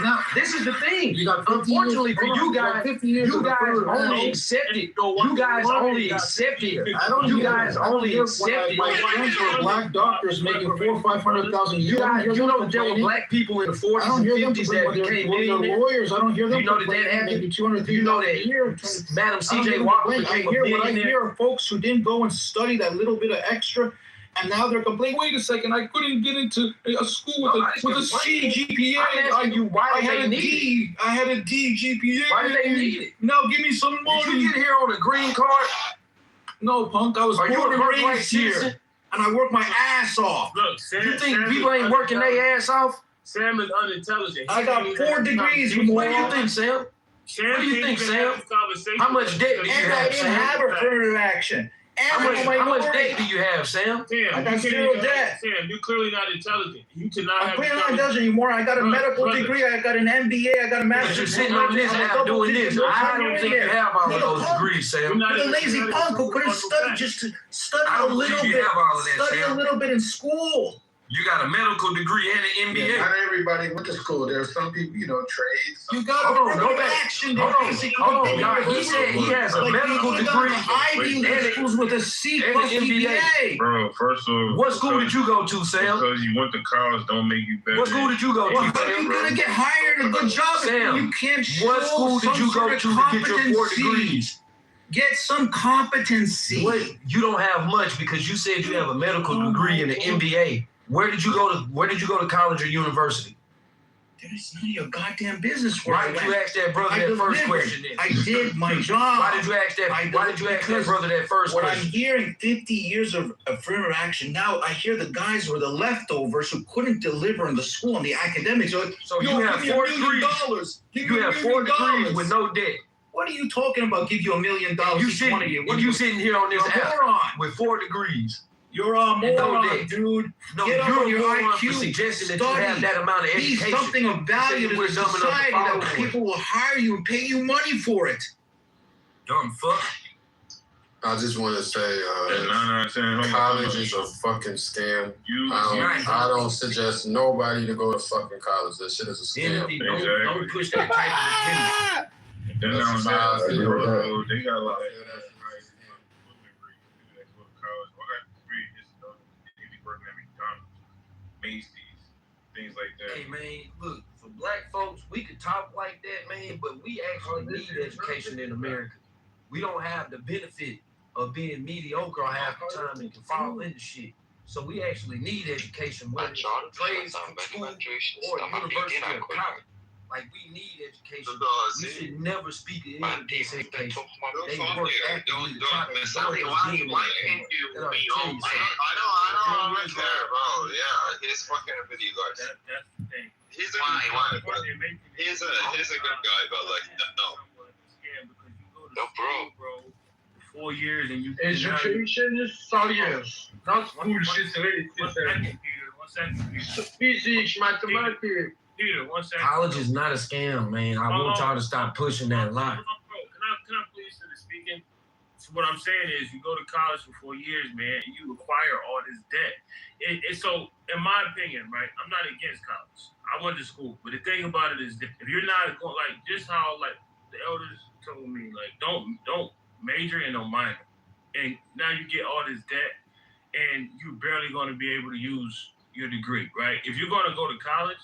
Speaker 14: No,
Speaker 10: this is the thing.
Speaker 14: You got
Speaker 10: unfortunately for you guys, you guys only accepted. You guys only accepted. You guys only accepted.
Speaker 14: My friends were Black doctors making $400,000 or $500,000.
Speaker 10: You know that there were Black people in the 40s and 50s that became millionaires.
Speaker 14: Lawyers, I don't hear them.
Speaker 10: You know that happened.
Speaker 14: Maybe 200,
Speaker 10: you know that Madam C.J. Walker became a millionaire.
Speaker 8: What I hear are folks who didn't go and study that little bit of extra. And now they're complaining, wait a second, I couldn't get into a school with a C GPA. I had a D GPA.
Speaker 10: Why did they need it?
Speaker 8: Now give me some money.
Speaker 10: Did you get here on a green card?
Speaker 8: No, punk, I was born and raised here.
Speaker 14: and I work my ass off.
Speaker 13: Look, Sam,
Speaker 10: You think
Speaker 13: Sam
Speaker 10: people ain't working their ass off?
Speaker 13: Sam is unintelligent.
Speaker 14: I got 4 degrees, you
Speaker 10: What do you
Speaker 14: moron.
Speaker 10: think, Sam?
Speaker 13: Sam
Speaker 10: What do you think, Sam? How much debt do you
Speaker 14: And I
Speaker 10: have,
Speaker 14: didn't
Speaker 10: Sam?
Speaker 14: have affirmative action. And
Speaker 10: How much debt do you have, Sam?
Speaker 13: Sam,
Speaker 14: I got 0 debt.
Speaker 13: Sam, you're clearly not intelligent. You cannot
Speaker 14: I'm
Speaker 13: have.
Speaker 14: clearly not intelligent anymore. I got a medical degree. I got an MBA. I got a
Speaker 10: But
Speaker 14: master's.
Speaker 10: you're sitting on this app doing this. I don't think you have all of those degrees, Sam.
Speaker 14: You're a lazy punk who couldn't study, just to study
Speaker 10: I
Speaker 14: a
Speaker 10: don't
Speaker 14: little
Speaker 10: think
Speaker 14: bit.
Speaker 10: you have all of that,
Speaker 14: Study a
Speaker 10: Sam.
Speaker 14: little bit in school.
Speaker 10: You got a medical degree and an MBA.
Speaker 8: Not everybody went to school. There are some people, trades.
Speaker 14: You got
Speaker 10: Hold on,
Speaker 14: a
Speaker 10: go back.
Speaker 14: action.
Speaker 10: Hold on, y'all. He said he has a medical degree
Speaker 14: Ivy League schools with a C
Speaker 10: and
Speaker 14: plus
Speaker 10: an MBA.
Speaker 14: GPA.
Speaker 13: Bro, first of all,
Speaker 10: What school did you go to, Sam?
Speaker 13: Because you went to college don't make you better.
Speaker 10: What school did you go to,
Speaker 14: Well, how are
Speaker 10: Sam?
Speaker 14: you gonna get hired a good job
Speaker 10: Sam,
Speaker 14: if you can't show
Speaker 10: what school did
Speaker 14: some
Speaker 10: you go
Speaker 14: sort
Speaker 10: to
Speaker 14: of
Speaker 10: get your 4
Speaker 14: competency?
Speaker 10: degrees?
Speaker 14: Get some competency.
Speaker 10: What? You don't have much because you said you have a medical degree and an MBA. Where did you go to college or university?
Speaker 14: It's none of your goddamn business.
Speaker 10: Why did you ask that brother that first question then?
Speaker 14: I did my job.
Speaker 10: Why did you ask that? Why did you ask that brother that first
Speaker 14: What I'm
Speaker 10: question?
Speaker 14: hearing 50 years of affirmative action. Now I hear the guys who are the leftovers who couldn't deliver in the school and the academics.
Speaker 10: So you have 4 degrees. You have 4 degrees with no debt.
Speaker 14: What are you talking about? Give you $1 million each one of you. What are
Speaker 10: You sitting here on this
Speaker 14: You're a
Speaker 10: app
Speaker 14: moron.
Speaker 10: with 4 degrees.
Speaker 14: You're a
Speaker 10: And no
Speaker 14: moron,
Speaker 10: debt.
Speaker 14: dude.
Speaker 10: No,
Speaker 14: Get up
Speaker 10: you're
Speaker 14: on
Speaker 10: a
Speaker 14: your
Speaker 10: moron
Speaker 14: IQ.
Speaker 10: for suggesting that you
Speaker 14: Study.
Speaker 10: have that amount of
Speaker 14: Be
Speaker 10: education.
Speaker 14: something of value
Speaker 10: You
Speaker 14: to
Speaker 10: were
Speaker 14: the
Speaker 10: dumb enough to
Speaker 14: society
Speaker 10: follow
Speaker 14: that
Speaker 10: it.
Speaker 14: people will hire you and pay you money for it.
Speaker 10: Dumb fuck.
Speaker 5: I just want to say, college is a fucking scam. I don't suggest nobody to go to fucking college. That shit is a scam.
Speaker 10: Don't push that type of agenda.
Speaker 13: They got like. Macy's, things like that.
Speaker 10: Hey man, look, for black folks, we could talk like that, man, but we actually need education in America. We don't have the benefit of being mediocre half the time and can fall into shit. So we actually need education, whether it's a trade school or university or college. Like, we need education. We should never speak of any of this education. They work actively to try to destroy us.
Speaker 1: Why can't you be on? I don't understand, bro. Yeah, his fucking video guys.
Speaker 13: That's the thing.
Speaker 1: He's a good guy, but like, no,
Speaker 13: bro. 4 years and you.
Speaker 15: Education is 4 years. Not school shit.
Speaker 13: One second.
Speaker 15: Physics, mathematics.
Speaker 13: Peter, 1 second.
Speaker 10: College is not a scam, man. I want y'all to stop pushing that lie.
Speaker 13: Can I please finish speaking? So what I'm saying is, you go to college for 4 years, man, and you acquire all this debt. So, in my opinion, right, I'm not against college. I went to school, but the thing about it is, if you're not going, like, just how like the elders told me, like, don't major and don't minor, and now you get all this debt, and you're barely going to be able to use your degree, right? If you're going to go to college,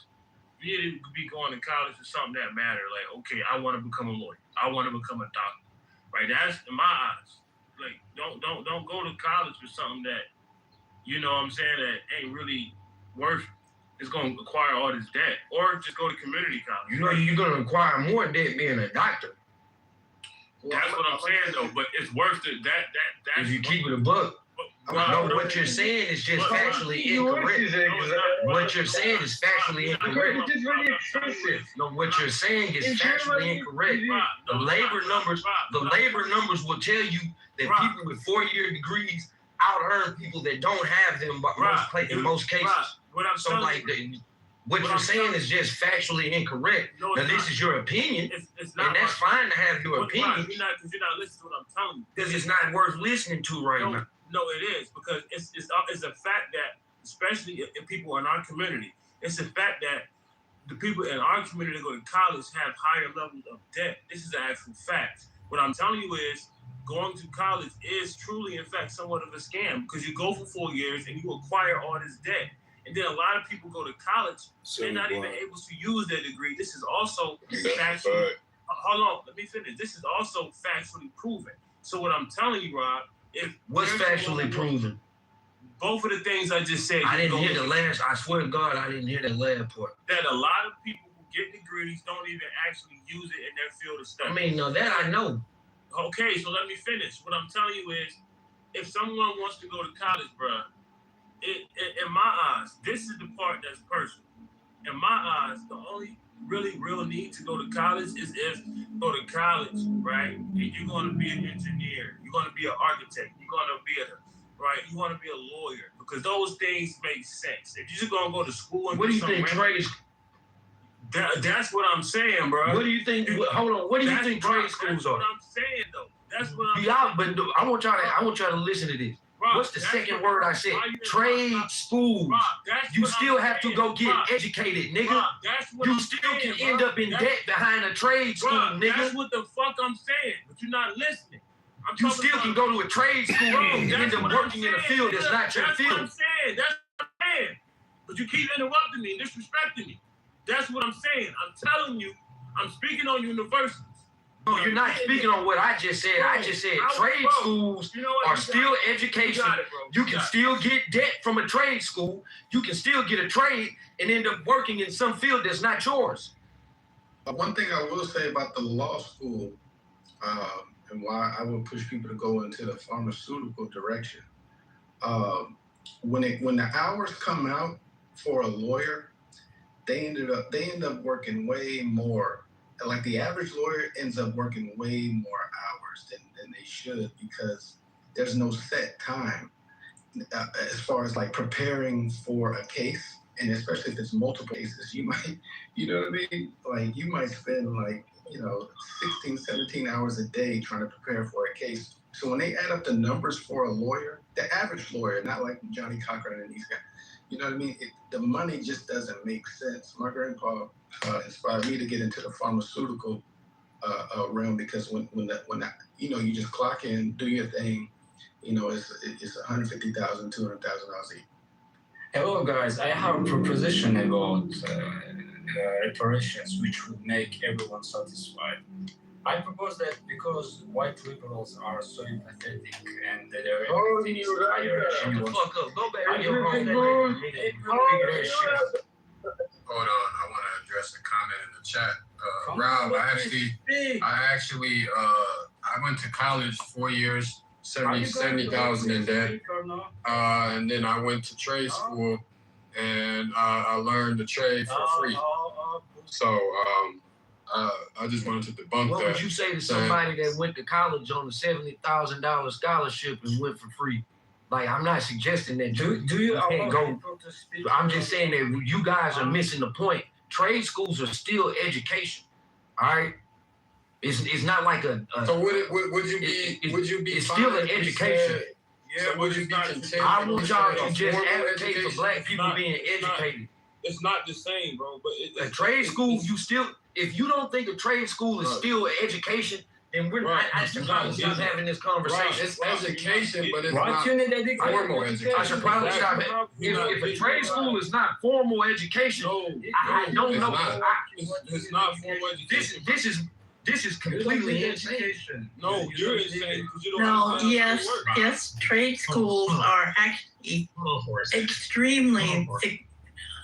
Speaker 13: you need to be going to college for something that matters. Like, okay, I want to become a lawyer. I want to become a doctor. Right? That's in my eyes. Like, don't go to college for something that, you know what I'm saying, that ain't really worth. It's going to acquire all this debt. Or just go to community college.
Speaker 10: You know, you're going to acquire more debt being a doctor.
Speaker 13: That's what I'm saying, though. But it's worth it. That's
Speaker 10: if you keep it a buck. No, what you're saying is just factually incorrect. What you're saying is factually incorrect.
Speaker 15: It is very expensive.
Speaker 10: No, what you're saying is factually incorrect. The labor numbers will tell you that people with 4-year degrees out-earn people that don't have them in most cases. So, like, what you're saying is just factually incorrect. Now, this is your opinion, and that's fine to have your opinion.
Speaker 13: You're not listening to what I'm telling you.
Speaker 10: Because it's not worth listening to right now.
Speaker 13: No, it is, because it's a fact that, especially in people in our community, it's a fact that the people in our community that go to college have higher levels of debt. This is an actual fact. What I'm telling you is, going to college is truly, in fact, somewhat of a scam, because you go for 4 years and you acquire all this debt. And then a lot of people go to college, they're not even able to use their degree. This is also factually, hold on, let me finish. This is also factually proven. So what I'm telling you, Rob,
Speaker 10: what's factually proven?
Speaker 13: Both of the things I just said.
Speaker 10: I didn't hear the last. I swear to God, I didn't hear that last part.
Speaker 13: That a lot of people who get degrees don't even actually use it in their field of study.
Speaker 10: I mean, no, that I know.
Speaker 13: Okay, so let me finish. What I'm telling you is, if someone wants to go to college, bruh, in my eyes, this is the part that's personal. In my eyes, the only really real need to go to college is if you go to college, right? And you're going to be an engineer, you're going to be an architect, you're going to be you want to be a lawyer, because those things make sense. If you're just going to go to school and
Speaker 10: what do you think trade?
Speaker 13: That's what I'm saying, bro.
Speaker 10: What do you think? Hold on. What do you think trade schools are?
Speaker 13: That's what I'm saying, though. That's what I'm
Speaker 10: saying. But I want y'all to listen to this. Rob, what's the second word I said? Trade schools. Rob, you still have to go get educated, nigga. Rob, you still can end up in debt behind a trade school, nigga.
Speaker 13: That's what the fuck I'm saying, but you're not listening.
Speaker 10: You still can go to a trade school and end up working in a field that's not your field.
Speaker 13: That's what I'm saying. But you keep interrupting me and disrespecting me. That's what I'm saying. I'm telling you, I'm speaking on universities.
Speaker 10: No, you're not speaking on what I just said. I just said trade schools are still education. You can still get debt from a trade school. You can still get a trade and end up working in some field that's not yours.
Speaker 8: One thing I will say about the law school and why I would push people to go into the pharmaceutical direction. When the hours come out for a lawyer, they end up working way more. Like the average lawyer ends up working way more hours than they should, because there's no set time as far as like preparing for a case. And especially if it's multiple cases, you might, you know what I mean? Like you might spend 16, 17 hours a day trying to prepare for a case. So when they add up the numbers for a lawyer, the average lawyer, not like Johnny Cochran and these guys, you know what I mean? The money just doesn't make sense. My grandpa inspired me to get into the pharmaceutical realm, because when you just clock in, do your thing, it's $150,000, $200,000 a year.
Speaker 16: Hello guys, I have a proposition about reparations which would make everyone satisfied. I propose that because white liberals are so empathetic and their everything is higher,
Speaker 10: Go back.
Speaker 5: Hold on, I want to address a comment in the chat. Rob, I went to college 4 years, 70,000 in debt, and then I went to trade school, and I learned the trade for free. So I just wanted to debunk that.
Speaker 10: What would you say to somebody that went to college on a $70,000 scholarship and went for free? Like, I'm not suggesting that you can't go. I'm just saying that you guys are missing the point. Trade schools are still education. All right, it's not like a.
Speaker 5: So would you be? It's
Speaker 10: still an education.
Speaker 5: So would you be content?
Speaker 10: I want y'all to just advocate for black people being educated.
Speaker 13: It's not the same, bro. But
Speaker 10: a trade school, if you don't think a trade school is still education, then I should probably stop having this conversation.
Speaker 5: Right. It's education, but it's
Speaker 16: not
Speaker 5: formal education.
Speaker 10: I should probably stop it. If a trade school is not formal education, I don't know.
Speaker 13: It's not formal education.
Speaker 10: This is completely insane.
Speaker 13: No, you're insane because you don't
Speaker 17: know how yes, trade schools are actually extremely.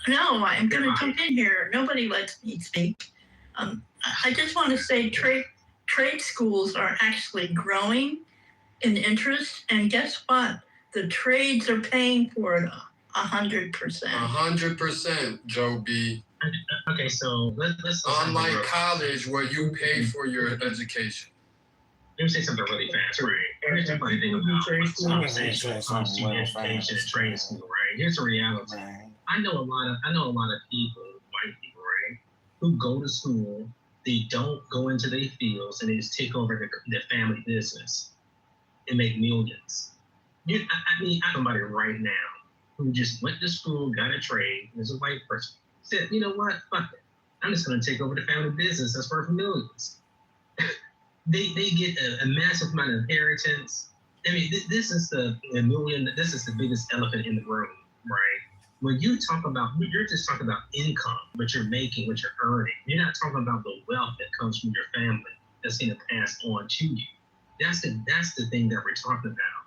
Speaker 17: No, I'm going to come in here. Nobody lets me speak. I just want to say trade schools are actually growing in interest, and guess what? The trades are paying for it 100%.
Speaker 5: 100%, Joe B.
Speaker 18: Okay, so let's
Speaker 5: unlike college where you pay for your education.
Speaker 18: Let me say something really fast, right? Here's the funny thing about trade school education and trade school, right? Here's the reality. I know a lot of people, white people, right, who go to school, they don't go into their fields, and they just take over their family business and make millions. I mean, I know somebody right now who just went to school, got a trade, as a white person, said, you know what, fuck it. I'm just going to take over the family business that's worth millions. They get a massive amount of inheritance. I mean, this is the biggest elephant in the room, right? When you talk about, you're just talking about income, what you're making, what you're earning. You're not talking about the wealth that comes from your family that's going to pass on to you. That's the thing that we're talking about.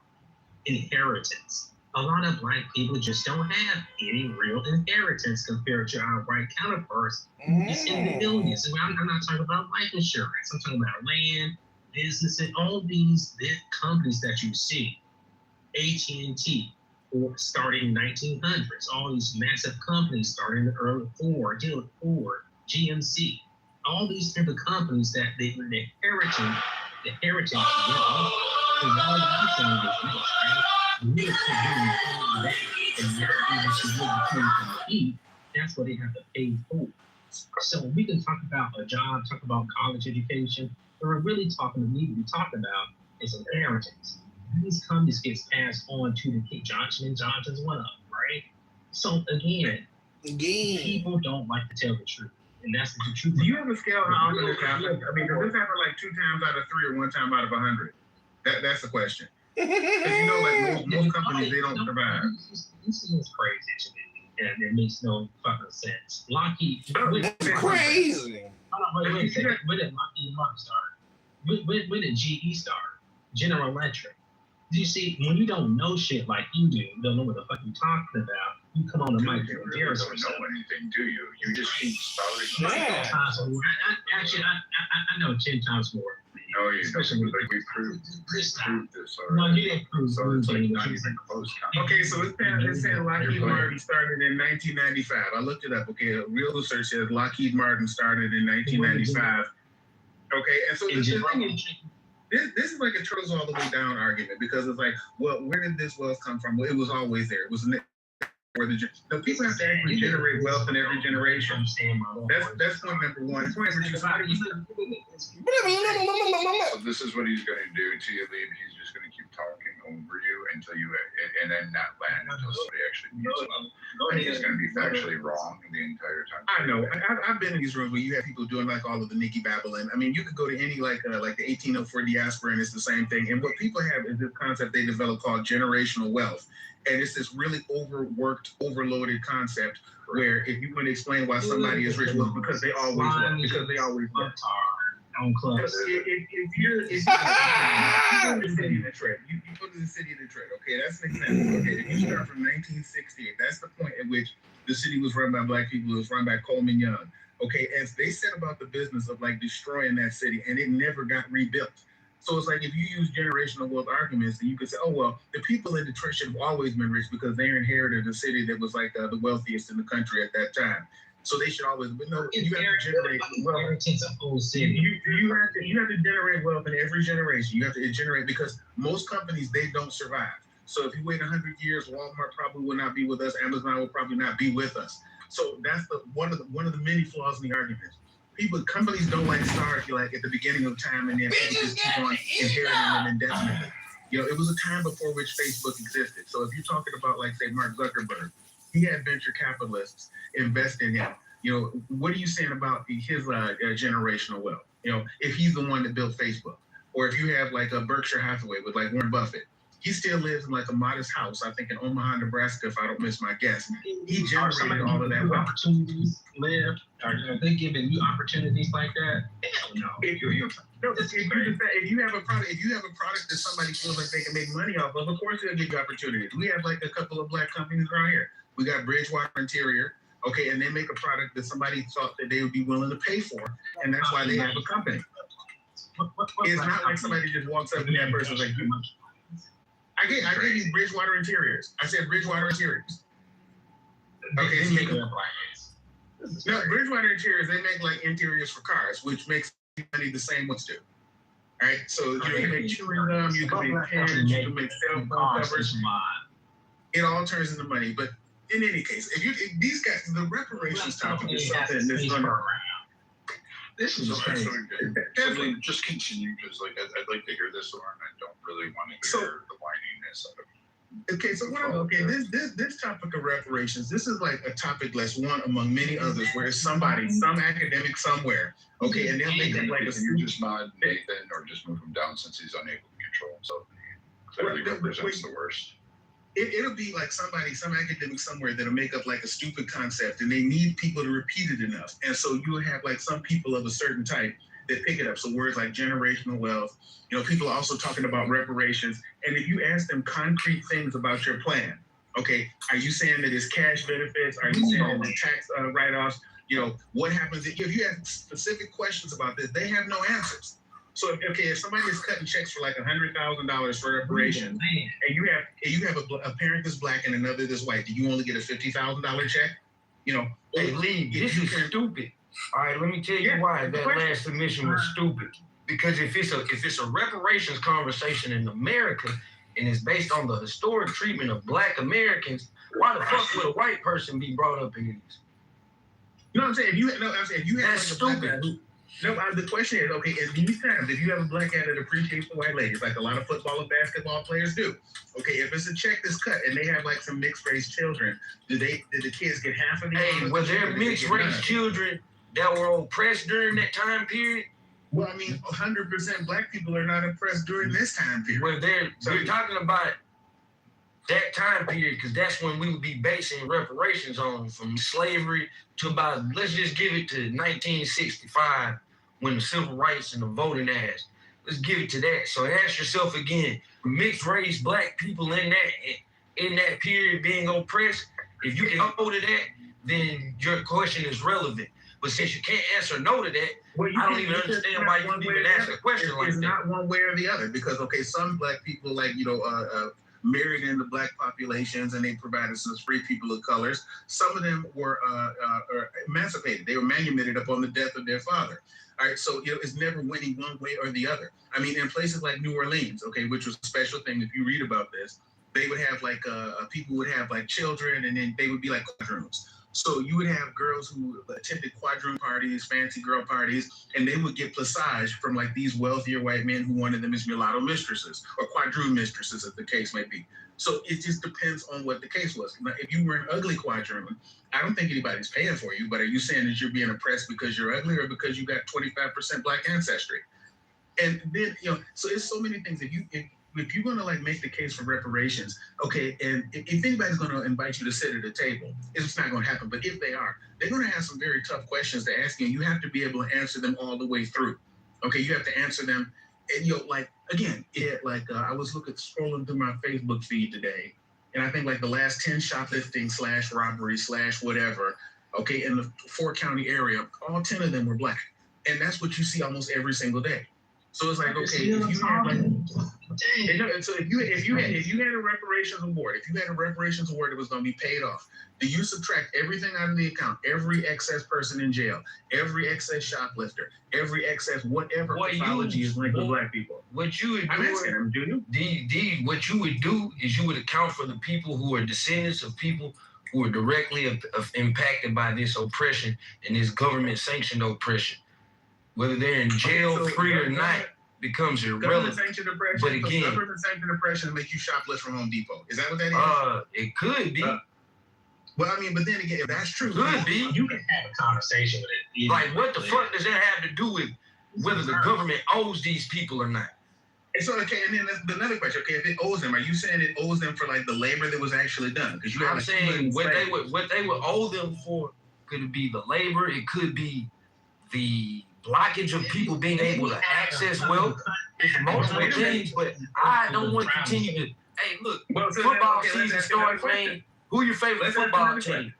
Speaker 18: Inheritance. A lot of black people just don't have any real inheritance compared to our white counterparts. It's in the billions. I'm not talking about life insurance. I'm talking about land, business, and all these big companies that you see. AT&T, starting in 1900s. All these massive companies starting in the early Ford, GMC, all these type of companies that the heritage, and all the things is this, right? We have to do that, and now we eat. That's what they have to pay for. So we can talk about a job, talk about college education, but we're really need to be talking about is inheritance. These companies get passed on to the kid. Johnson & Johnson's one of them, right? So again, people don't like to tell the truth. And that's the truth.
Speaker 19: Do you have a scale how often this happens? I mean, does this happen like 2 times out of 3 or 1 time out of 100? That's the question. Because you know, like most companies, they don't survive.
Speaker 18: This is crazy to me, and it makes no fucking sense. Lockheed,
Speaker 6: crazy.
Speaker 18: Hold on, wait a second. When did Lockheed Martin start? When did GE start? General Electric. Do you see, when you don't know shit like you do, you don't know what the fuck you're talking about, you come on the mic and
Speaker 19: you don't know anything, do you? You just keep spouting.
Speaker 18: Yeah. Actually, I know 10 times more.
Speaker 19: No, you especially like we proved this already.
Speaker 18: No, you didn't prove
Speaker 19: so it's like not even close. Okay, so it's saying Lockheed Martin started in 1995. I looked it up. Okay, real research says Lockheed Martin started in 1995. Okay, and so this is like a turtles all the way down argument, because it's like, well, where did this wealth come from? Well, it was always there. It was where the people have to actually generate wealth in every generation. That's point number 1. Point number 2. So this is what he's going to do to you, Lee. He's just going to keep talking over you until you, and then not land until somebody actually meets him. And he's going to be factually wrong the entire time. I know. I've been in these rooms where you have people doing like all of the Nikki Babylon. I mean, you could go to any like the 1804 diaspora, and it's the same thing. And what people have is this concept they develop called generational wealth. And it's this really overworked, overloaded concept where if you want to explain why somebody is rich, well, because they always work. Because they always work.
Speaker 18: On clubs.
Speaker 19: If you go to the city of Detroit, you go to the city of Detroit, okay, that's an example. Okay, if you start from 1968, that's the point at which the city was run by black people, it was run by Coleman Young. Okay, as they set about the business of like destroying that city, and it never got rebuilt. So it's like if you use generational wealth arguments, then you could say, oh, well, the people in Detroit should have always been rich because they inherited a city that was like the wealthiest in the country at that time. So they should always, but no, you have to generate wealth. You have to generate wealth in every generation. You have to generate, because most companies, they don't survive. So if you wait 100 years, Walmart probably will not be with us. Amazon will probably not be with us. So that's one of the many flaws in the argument. Companies don't like start like at the beginning of time, and then people just keep on inheriting them indefinitely. You know, it was a time before which Facebook existed. So if you're talking about like say Mark Zuckerberg, he had venture capitalists invest in him. You know, what are you saying about his generational wealth? You know, if he's the one that built Facebook, or if you have like a Berkshire Hathaway with like Warren Buffett, he still lives in like a modest house, I think in Omaha, Nebraska, if I don't miss my guess. He generated all of that wealth.
Speaker 18: Opportunities live? Are they giving you opportunities like that? Hell no.
Speaker 19: If you have a product that somebody feels like they can make money off of course they'll give you opportunities. We have like a couple of black companies around here. We got Bridgewater Interior, okay, and they make a product that somebody thought that they would be willing to pay for, and that's why they have a company. It's not like somebody just walks up and that person's like, I gave you Bridgewater Interiors. I said Bridgewater Interiors. Okay, no, Bridgewater Interiors, they make like interiors for cars, which makes money the same ones do. All right, so you can make chewing gum, you can make pens, you can make cell phone covers. It all turns into money. But in any case, if these guys, the reparations topic is something that's going to. This is just continue, because like I'd like to hear this one. I don't really want to hear the whininess of it. Okay, so this topic of reparations, this is like a topic that's one among many others where some academic somewhere, okay, and they'll make it like you just mod Nathan or just move him down since he's unable to control himself. Clearly represents the worst. It'll be like some academic somewhere that'll make up like a stupid concept, and they need people to repeat it enough. And so you'll have like some people of a certain type that pick it up. So words like generational wealth, you know, people are also talking about reparations. And if you ask them concrete things about your plan, okay, are you saying that it's cash benefits? Are you saying that tax write-offs? You know, what happens if you have specific questions about this? They have no answers. So if somebody is cutting checks for like $100,000 for reparations, and you have a parent that's black and another that's white, do you only get a $50,000 check? You know,
Speaker 10: hey, Lee, this is stupid. All right, let me tell you why that last submission was stupid. Because if it's a reparations conversation in America and it's based on the historic treatment of black Americans, why the fuck would a white person be brought up in this?
Speaker 19: You know what I'm saying? If you have
Speaker 10: that's
Speaker 19: like
Speaker 10: stupid.
Speaker 19: The question is, okay, in these times, if you have a black guy that appreciates the white ladies, like a lot of football and basketball players do, okay, if it's a check that's cut and they have like some mixed race children, did the kids get half of the?
Speaker 10: Hey, were there mixed race children that were oppressed during that time period?
Speaker 19: Well, I mean, 100% black people are not oppressed during this time period.
Speaker 10: Well, we're talking about that time period because that's when we would be basing reparations on, from slavery to about, let's just give it to 1965 when the civil rights and the voting act. Let's give it to that. So ask yourself again, mixed race black people in that period being oppressed, if you can hold to that, then your question is relevant. But since you can't answer no to that, I don't even understand why you even ask a question like that.
Speaker 19: It's not one way or the other because, okay, some black people, like, married into black populations and they provided some free people of colors. Some of them were emancipated. They were manumitted upon the death of their father. All right, so it's never winning one way or the other. I mean, in places like New Orleans, okay, which was a special thing. If you read about this, they would have like people would have like children, and then they would be like quadroons. So you would have girls who attended quadroon parties, fancy girl parties, and they would get placage from like these wealthier white men who wanted them as mulatto mistresses or quadroon mistresses, as the case may be. So it just depends on what the case was. Now, if you were an ugly quadroon, I don't think anybody's paying for you, but are you saying that you're being oppressed because you're ugly or because you got 25% black ancestry? And then, so it's so many things. If you're going to like make the case for reparations, okay, and if anybody's going to invite you to sit at a table, it's not going to happen. But if they are, they're going to have some very tough questions to ask you, and you have to be able to answer them all the way through. Okay, you have to answer them. And I was scrolling through my Facebook feed today, and I think like the last 10 shoplifting / robbery / whatever, okay, in the 4-county area, all 10 of them were black, and that's what you see almost every single day. So it's like, okay, if you had a reparations award, that was going to be paid off, do you subtract everything out of the account, every excess person in jail, every excess shoplifter, every excess whatever pathology is linked with black people?
Speaker 10: What you would what you would do is you would account for the people who are descendants of people who are directly impacted by this oppression and this government-sanctioned oppression. Whether they're in jail, free or not, becomes irrelevant. But again,
Speaker 19: government-sanctioned oppression makes you shoplift from Home Depot. Is that what that is?
Speaker 10: It could be.
Speaker 19: Well, I mean, but then again, if that's true,
Speaker 10: could be.
Speaker 18: You can have a conversation with it.
Speaker 10: Like, what the fuck does that have to do with whether the government owes these people or not?
Speaker 19: And so, okay, and then that's another question. Okay, if it owes them, are you saying it owes them for like the labor that was actually done? Because
Speaker 10: I'm saying what they would owe them for could be the labor. It could be the blockage of people being able to access wealth. It's multiple things, but I don't want to continue to. Hey, look, football season starts, man. Who your favorite football team?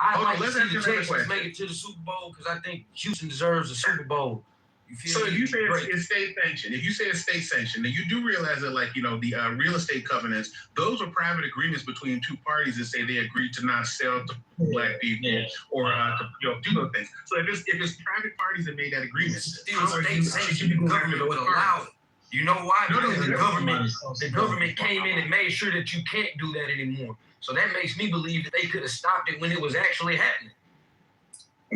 Speaker 10: I'd like to see the Texans make it to the Super Bowl because I think Houston deserves a Super Bowl.
Speaker 19: So if you say it's state sanctioned, then you do realize that, like, the real estate covenants, those are private agreements between two parties that say they agreed to not sell to black people or to do those things. So if it's private parties that made that agreement,
Speaker 10: still state sanctioned, the government would allow it. You know why? Because the government came in and made sure that you can't do that anymore. So that makes me believe that they could have stopped it when it was actually happening.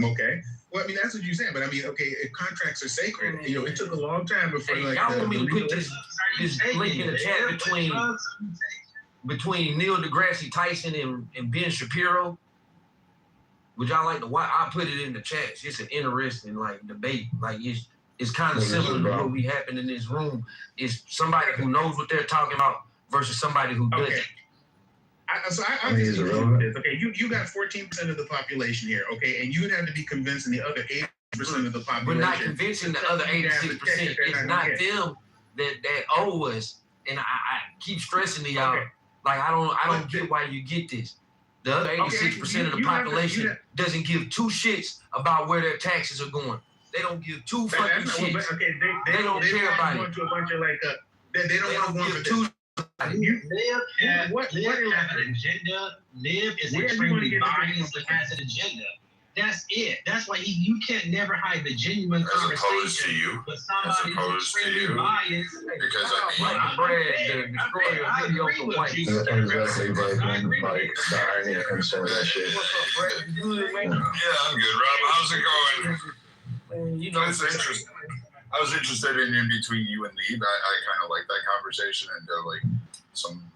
Speaker 19: Okay. Well, I mean, that's what you're saying, but I mean, okay, if contracts are sacred, it took a long time before.
Speaker 10: Hey, y'all want me to put this link in the chat between Neil deGrasse Tyson and Ben Shapiro? Would y'all like to watch? I'll put it in the chat. It's an interesting debate. Like it's kind of similar to what we happen in this room. It's somebody who knows what they're talking about versus somebody who doesn't.
Speaker 19: I just with this. Okay, you got 14% of the population here, okay, and you'd have to be convincing the other 80% of the population.
Speaker 10: We're not convincing the other 86%. It's not them that owe us, and I keep stressing to y'all. Okay. Like I don't get why you get this. The other 86% of the population doesn't give two shits about where their taxes are going. They don't give two fucking
Speaker 19: That's not
Speaker 10: shits.
Speaker 19: what, okay,
Speaker 10: They don't care about
Speaker 19: it. To a bunch of like, they don't want to go
Speaker 10: give
Speaker 19: into
Speaker 10: two.
Speaker 18: Live has an agenda. Live is extremely biased and has an agenda. That's it. That's why you can't never hide the genuine conversation with somebody who's extremely biased.
Speaker 5: Because
Speaker 10: the destroyer of mediocre white.
Speaker 12: Exactly, right. Like, the irony comes from that shit.
Speaker 5: Yeah, I'm good, Rob. How's it going?
Speaker 10: You know,
Speaker 5: It's interesting. I was interested in between you and Lee. I kind of like that conversation, and like some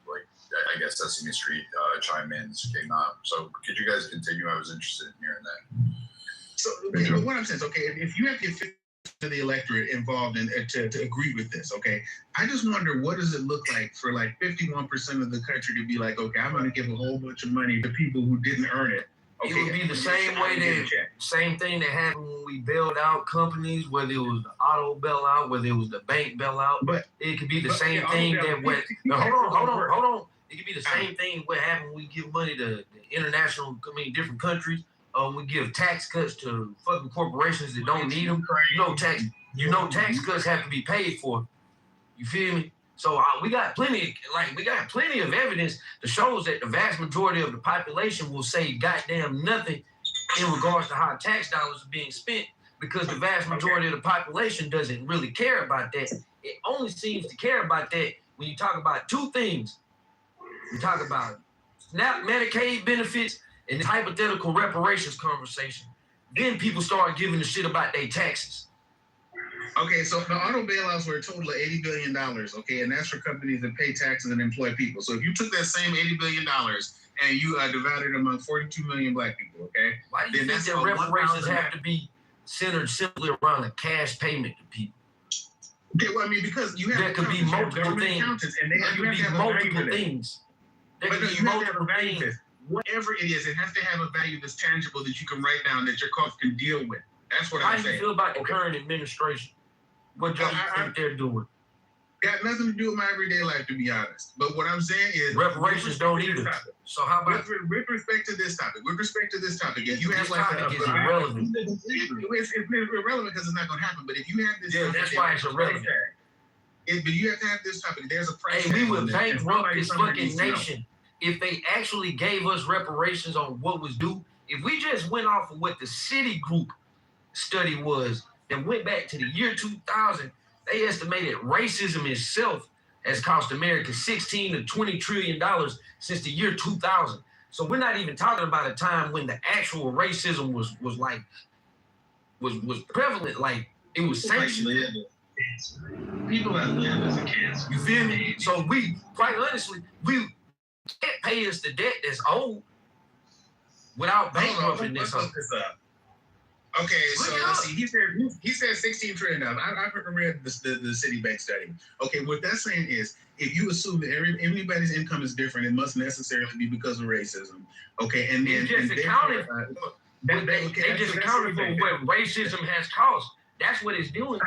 Speaker 5: like I guess Sesame Street chime-ins came out. So could you guys continue? I was interested in hearing that.
Speaker 19: So, but what I'm saying is, okay, if you have to get to the electorate involved in to agree with this, okay, I just wonder what does it look like for like 51% of the country to be like, okay, I'm going to give a whole bunch of money to people who didn't earn it. Okay,
Speaker 10: it would be the same way same thing that happened when we bailed out companies, whether it was the auto bailout, whether it was the bank bailout. But it could be the same thing that went. Hold on. It could be the same thing what happened when we give money to international, different countries. We give tax cuts to fucking corporations that don't need them. Tax cuts have to be paid for. You feel me? So we got plenty of evidence that shows that the vast majority of the population will say goddamn nothing in regards to how tax dollars are being spent, because the vast majority of the population doesn't really care about that. It only seems to care about that when you talk about two things. You talk about SNAP Medicaid benefits and the hypothetical reparations conversation. Then people start giving a shit about their taxes.
Speaker 19: Okay, so the auto bailouts were a total of $80 billion, okay, and that's for companies that pay taxes and employ people. So if you took that same $80 billion and you divided it among 42 million black people, okay?
Speaker 10: Why do you think that reparations have to be centered simply around a cash payment to people?
Speaker 19: Okay, well, I mean, because you have
Speaker 10: there could be multiple things.
Speaker 19: And they have to have multiple
Speaker 10: things.
Speaker 19: But no, you have to have a value to this. Whatever it is, it has to have a value that's tangible that you can write down that your cost can deal with. That's what I'm saying.
Speaker 10: How do you feel about the current administration? What do you think they're doing?
Speaker 19: Got nothing to do with my everyday life, to be honest. But what I'm saying is
Speaker 10: reparations don't either. So how about
Speaker 19: with respect to this topic? If you have
Speaker 10: this
Speaker 19: like
Speaker 10: topic is irrelevant.
Speaker 19: It's irrelevant because it's not going to happen. But if you have this,
Speaker 10: that's why it's irrelevant.
Speaker 19: But you have to have this topic. There's a price.
Speaker 10: Hey, we would bankrupt this fucking nation if they actually gave us reparations on what was due. If we just went off of what the Citigroup study was and went back to the year 2000, they estimated racism itself has cost America $16 to $20 trillion since the year 2000. So we're not even talking about a time when the actual racism was prevalent, like it was sanctioned.
Speaker 18: People that live as a cancer.
Speaker 10: You feel me? So we, quite honestly, we can't pay us the debt that's owed without bankrupting this.
Speaker 19: Okay, so let's see. He said $16 trillion. I've read the Citibank study. Okay, what that's saying is, if you assume that everybody's income is different, it must necessarily be because of racism. Okay, and then
Speaker 10: they just accounted for what racism has cost. That's what it's doing.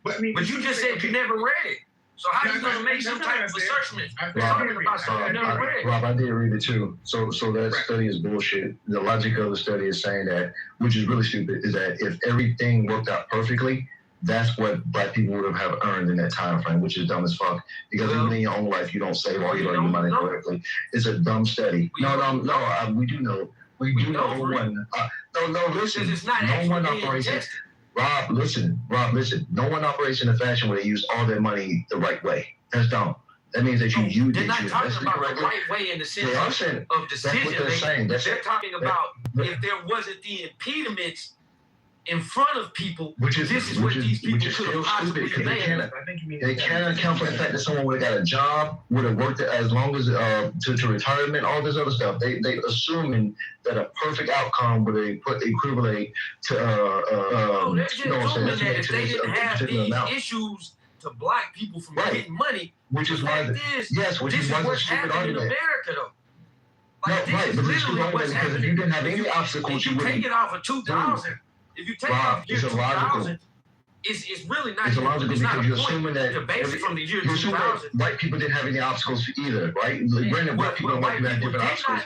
Speaker 10: But you just said you never read it. So how are you going to make some type of assessment?
Speaker 12: Rob, I did read it too. So that study is bullshit. The logic of the study is saying that, which is really stupid, is that if everything worked out perfectly, that's what black people would have earned in that time frame, which is dumb as fuck. Because even in your own life, you don't save all your money correctly. It's a dumb study. We do know. We do know one. Listen. No one operates. Rob, listen. No one operates in a fashion where they use all their money the right way. That's dumb. That means that you
Speaker 10: They're not talking about the right way in the sense of decision making. They're talking about if there wasn't the impediments in front of people, this is what these people could have possibly done.
Speaker 12: They can't account for the fact that someone would have got a job, would have worked as long as to retirement, all this other stuff. They assuming that a perfect outcome would equivalent to
Speaker 10: they're just assuming that if they didn't have these issues to block people from getting money,
Speaker 12: which is why
Speaker 10: this is what's happening in America though. Like, this is literally what's happening.
Speaker 12: If you didn't have any obstacles,
Speaker 10: you take it off of 2000. If you take off year 2000, it's really not.
Speaker 12: It's illogical because you're assuming that
Speaker 10: from the year
Speaker 12: you're assuming
Speaker 10: 2000.
Speaker 12: that white people didn't have any obstacles either, right? Granted, white people and white people had different obstacles.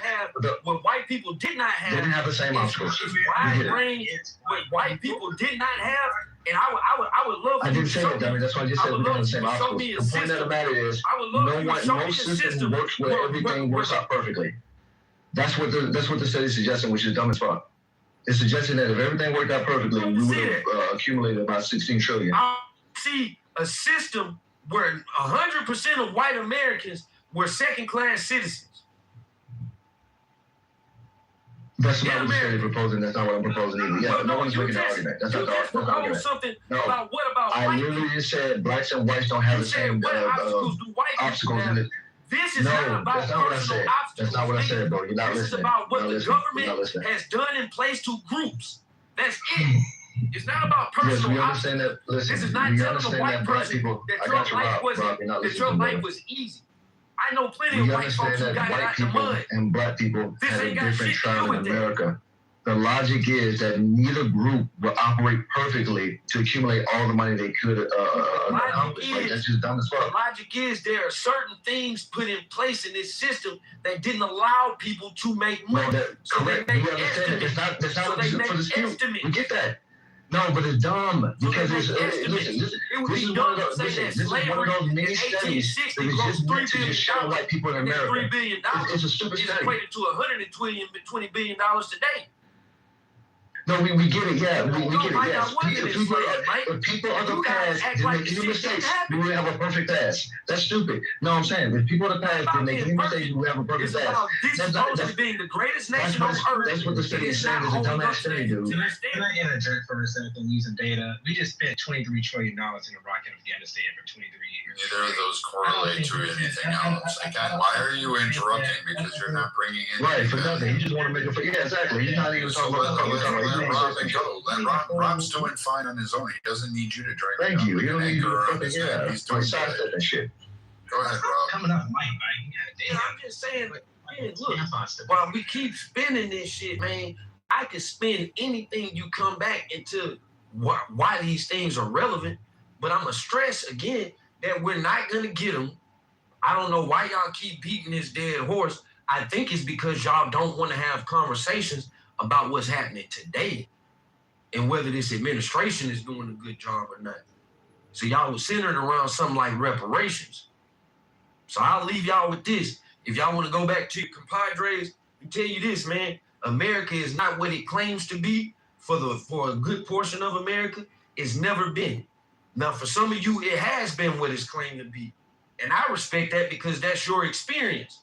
Speaker 10: What white people did not have,
Speaker 12: they didn't have the same obstacles.
Speaker 10: It's wide range. What white people did not have, and I would love.
Speaker 12: I didn't say that, dummy. That's why I just said we didn't have the same obstacles. The point of the matter is, no system works where everything works out perfectly. That's what the study is suggesting, which is dumb as fuck. It's suggesting that if everything worked out perfectly, we would have accumulated about 16 trillion.
Speaker 10: I see a system where 100% of white Americans were second-class citizens.
Speaker 12: That's not what the study is proposing. That's not what I'm proposing either. Yeah, no one's making an argument. That's not the argument.
Speaker 10: Something
Speaker 12: no.
Speaker 10: about what about
Speaker 12: I literally just said blacks and whites don't have the same obstacles in it.
Speaker 10: This is not about
Speaker 12: that's not what I said. That's not what I said, bro. You're not listening.
Speaker 10: This is about what the government has done in place to groups. That's it. It's not about personal.
Speaker 12: Yes, we understand that. Listen,
Speaker 10: this is not telling the white person that your life was easy. I know plenty of white folks who got out the mud.
Speaker 12: And black people have a different trial in America. The logic is that neither group will operate perfectly to accumulate all the money they could accomplish. Like, that's just dumb as fuck.
Speaker 10: The logic is there are certain things put in place in this system that didn't allow people to make money.
Speaker 12: No, correct. We understand it. That's not for the skill. We get that. No, but it's dumb because listen, this is one of those many studies that is just meant to just show white people in America.
Speaker 10: $3 billion.
Speaker 12: It's a stupid study.
Speaker 10: It's equated to $120 billion today.
Speaker 12: No, we get it. Yeah, we get it. Yes. If people of the past didn't make any mistakes, we would have a perfect past. That's stupid. No, I'm saying if people of the past didn't make any mistakes, we would have a perfect past.
Speaker 10: That's being the greatest nation on earth.
Speaker 12: That's what the study is saying. It's a dumbass study, dude.
Speaker 18: Can I interject for a second using data? We just spent $23 trillion in Iraq and Afghanistan for 23 years.
Speaker 5: Neither of those correlate to anything else. Again, why are you interrupting? Because you're not bringing in.
Speaker 12: Right, for nothing. You just want to make it for. Yeah, exactly. You're not even talking about.
Speaker 5: Let Rob go. Rob's doing fine on his own. He doesn't need you to drag.
Speaker 12: Thank you. You don't need
Speaker 5: to. He's doing
Speaker 12: that shit.
Speaker 5: Go ahead, Rob.
Speaker 18: Coming up, Mike.
Speaker 10: I'm just saying, man, look, while we keep spending this shit, man, I could spend anything you come back into why these things are relevant, but I'm going to stress again that we're not going to get them. I don't know why y'all keep beating this dead horse. I think it's because y'all don't want to have conversations about what's happening today and whether this administration is doing a good job or not. So y'all was centered around something like reparations. So I'll leave y'all with this. If y'all want to go back to your compadres, I tell you this, man, America is not what it claims to be for a good portion of America. It's never been. Now, for some of you, it has been what it's claimed to be. And I respect that because that's your experience.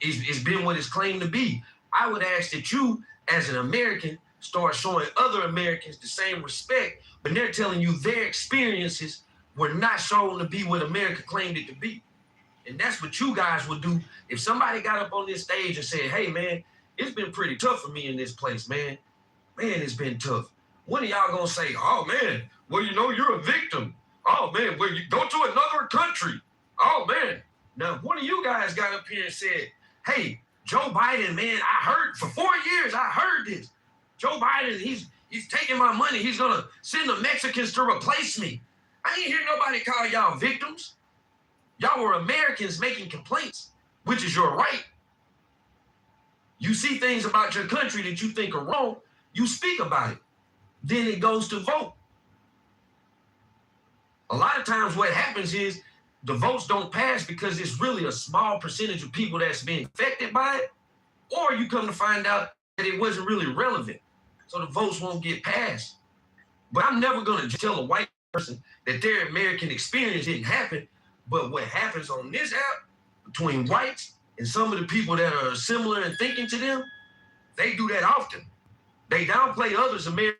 Speaker 10: It's been what it's claimed to be. I would ask that you, as an American, start showing other Americans the same respect when they're telling you their experiences were not shown to be what America claimed it to be. And that's what you guys would do if somebody got up on this stage and said, hey, man, it's been pretty tough for me in this place, man. Man, it's been tough. When are y'all going to say, oh, man, well, you know, you're a victim. Oh, man, well, you go to another country. Oh, man. Now, one of you guys got up here and said, hey, Joe Biden, man, I heard for 4 years, I heard this. Joe Biden, he's taking my money. He's going to send the Mexicans to replace me. I ain't hear nobody call y'all victims. Y'all were Americans making complaints, which is your right. You see things about your country that you think are wrong, you speak about it. Then it goes to vote. A lot of times what happens is the votes don't pass because it's really a small percentage of people that's being affected by it, or you come to find out that it wasn't really relevant, so the votes won't get passed. But I'm never going to tell a white person that their American experience didn't happen, but what happens on this app between whites and some of the people that are similar in thinking to them, they do that often. They downplay others' Americans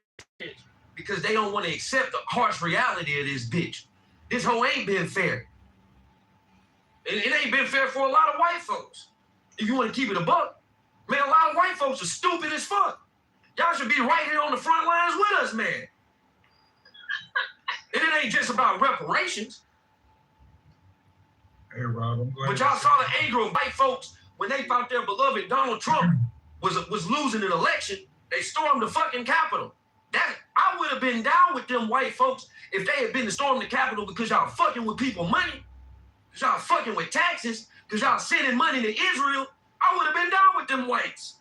Speaker 10: because they don't want to accept the harsh reality of this bitch. This whole ain't been fair. It ain't been fair for a lot of white folks. If you want to keep it a buck, man, a lot of white folks are stupid as fuck. Y'all should be right here on the front lines with us, man. And it ain't just about reparations.
Speaker 13: Hey, Rob, I'm glad.
Speaker 10: But y'all saw the anger of white folks when they thought their beloved Donald Trump was losing an election. They stormed the fucking Capitol. I I would have been down with them white folks if they had been to storm the Capitol because y'all fucking with people money, because y'all fucking with taxes, because y'all sending money to Israel. I would have been down with them whites.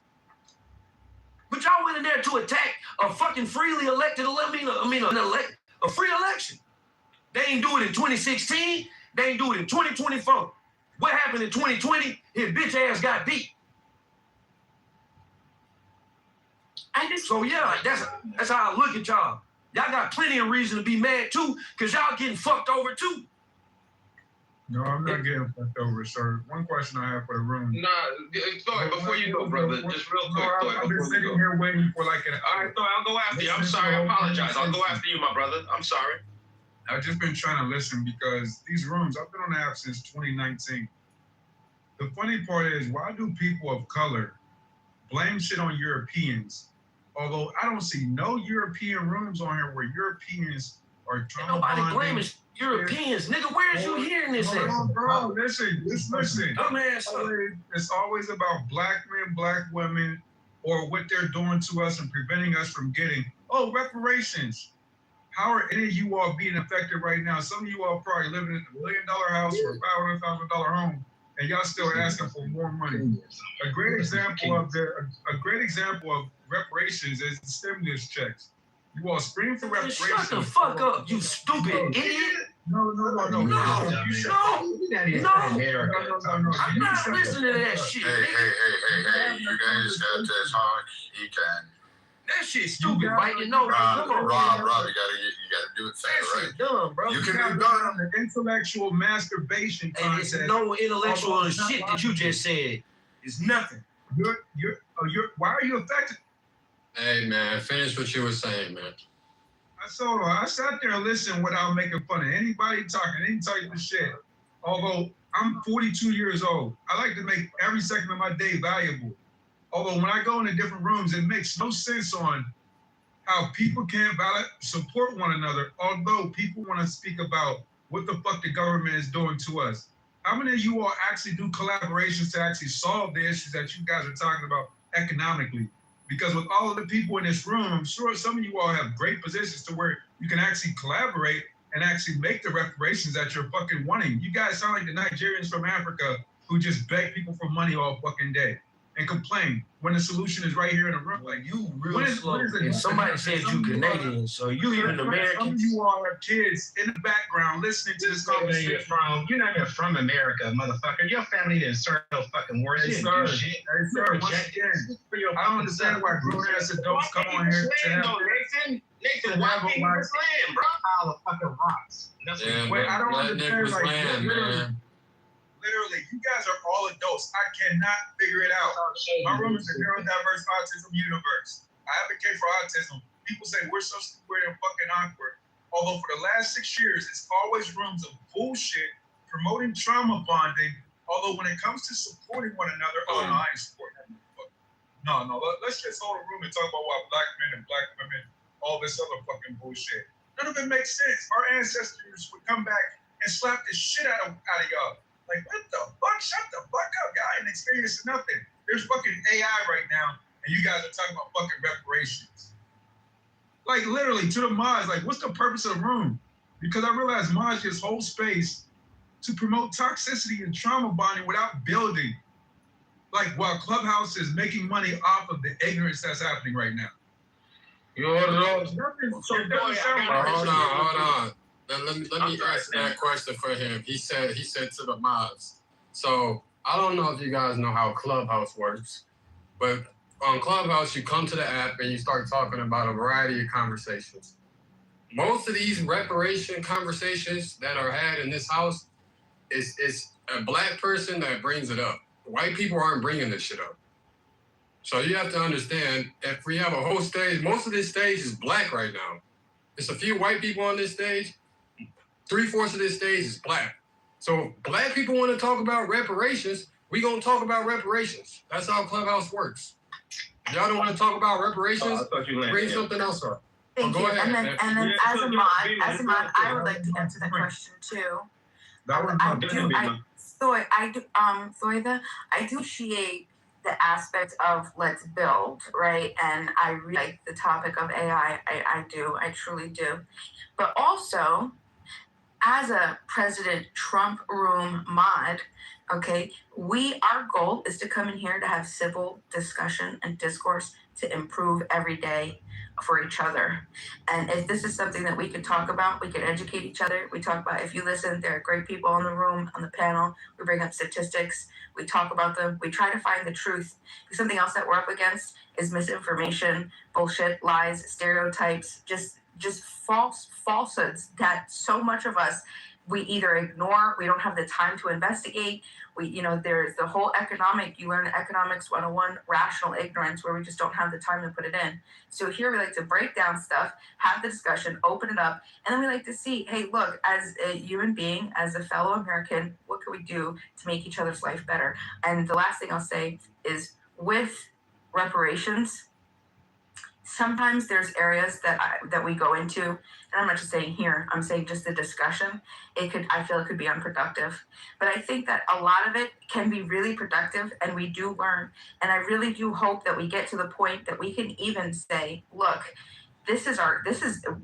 Speaker 10: But y'all went in there to attack a fucking freely elected, a free election. They ain't do it in 2016. They ain't do it in 2024. What happened in 2020? His bitch ass got beat. So yeah, that's how I look at y'all. Y'all got plenty of reason to be mad too, because y'all getting fucked over too.
Speaker 20: No, I'm not getting fucked over, sir. One question I have for the room.
Speaker 21: Nah, Thor, before you go, brother, just real quick, Thor.
Speaker 20: I've been sitting here waiting for like an hour.
Speaker 21: All right, Thor, I'll go after you. I'm sorry, I apologize. I'll go after you, my brother. I'm sorry.
Speaker 20: I've just been trying to listen because these rooms, I've been on the app since 2019. The funny part is, why do people of color blame shit on Europeans? Although I don't see no European rooms on here where Europeans are trying to
Speaker 10: nobody blaming Europeans. Nigga, where's you hearing this at?
Speaker 20: Bro, listen, just listen.
Speaker 10: Dumbass.
Speaker 20: It's always about black men, black women, or what they're doing to us and preventing us from getting, reparations. How are any of you all being affected right now? Some of you all probably living in a $1 million house or a $500,000 home, and y'all still asking for more money. A great example of reparations is the stimulus checks. You all scream for reparations.
Speaker 10: Shut the fuck up, you stupid idiot.
Speaker 20: No.
Speaker 10: I'm not listening to that shit.
Speaker 5: Hey, you guys got this hard. You can.
Speaker 10: That shit's stupid, right? You know,
Speaker 5: Rob,
Speaker 10: come on.
Speaker 5: Rob, you gotta do it fast, right?
Speaker 10: Dumb, bro.
Speaker 5: You can
Speaker 20: do
Speaker 5: be
Speaker 20: done. The intellectual masturbation contest.
Speaker 10: It's no intellectual shit that you just said. It's nothing.
Speaker 20: Why are you affected?
Speaker 21: Hey, man, finish what you were saying, man.
Speaker 20: I sat there and listened without making fun of anybody talking any type of shit. Although I'm 42 years old, I like to make every second of my day valuable. Although when I go into different rooms, it makes no sense on how people can't support one another, although people want to speak about what the fuck the government is doing to us. How many of you all actually do collaborations to actually solve the issues that you guys are talking about economically? Because with all of the people in this room, I'm sure some of you all have great positions to where you can actually collaborate and actually make the reparations that you're fucking wanting. You guys sound like the Nigerians from Africa who just beg people for money all fucking day and complain when the solution is right here in the room. Like,
Speaker 10: you real slow. And somebody said you Canadian, so you even American.
Speaker 20: Some of you all have kids in the background listening to this conversation.
Speaker 18: You're not even from America, motherfucker. Your family didn't serve no fucking wars.
Speaker 20: Hey, sir. Once again, I don't understand why grown-ass adults come on here to have
Speaker 18: Nathan, why people was land, bro? Pile of fucking rocks.
Speaker 20: I don't understand, literally, you guys are all adults. I cannot figure it out. My room is a neurodiverse autism universe. I advocate for autism. People say we're so stupid and fucking awkward. Although for the last 6 years, it's always rooms of bullshit promoting trauma bonding. Although when it comes to supporting one another, I ain't supporting that. No. Let's just hold a room and talk about why black men and black women, all this other fucking bullshit. None of it makes sense. Our ancestors would come back and slap the shit out of y'all. Like, what the fuck? Shut the fuck up, y'all ain't experiencing nothing. There's fucking AI right now, and you guys are talking about fucking reparations. Like, literally, to the mods, like, what's the purpose of the room? Because I realize mods just hold space to promote toxicity and trauma bonding without building. Like, while Clubhouse is making money off of the ignorance that's happening right now.
Speaker 21: Hold on. Let me ask that question for him. He said to the mods. So I don't know if you guys know how Clubhouse works, but on Clubhouse you come to the app and you start talking about a variety of conversations. Most of these reparation conversations that are had in this house is a black person that brings it up. White people aren't bringing this shit up. So you have to understand, if we have a whole stage, most of this stage is black right now. There's a few white people on this stage. 3/4 of this stage is black. So if black people want to talk about reparations, we gonna talk about reparations. That's how Clubhouse works. Y'all don't want to talk about reparations? Bring something else up.
Speaker 7: Thank you.
Speaker 21: Ahead,
Speaker 7: and then as a mod, I would like to answer that question too. I do appreciate the aspect of let's build, right? And I really like the topic of AI. I do. I truly do. But also, as a President Trump room mod, okay, our goal is to come in here to have civil discussion and discourse to improve every day for each other. And if this is something that we could talk about, we could educate each other. We talk about, if you listen, there are great people in the room, on the panel. We bring up statistics. We talk about them. We try to find the truth. Something else that we're up against is misinformation, bullshit, lies, stereotypes, just falsehoods that so much of us, we either ignore, we don't have the time to investigate. There's the whole you learn economics 101, rational ignorance, where we just don't have the time to put it in. So here we like to break down stuff, have the discussion, open it up, and then we like to see, hey, look, as a human being, as a fellow American, what can we do to make each other's life better? And the last thing I'll say is, with reparations, sometimes there's areas that we go into, and I'm not just saying here, I'm saying just the discussion, I feel it could be unproductive. But I think that a lot of it can be really productive, and we do learn. And I really do hope that we get to the point that we can even say, look,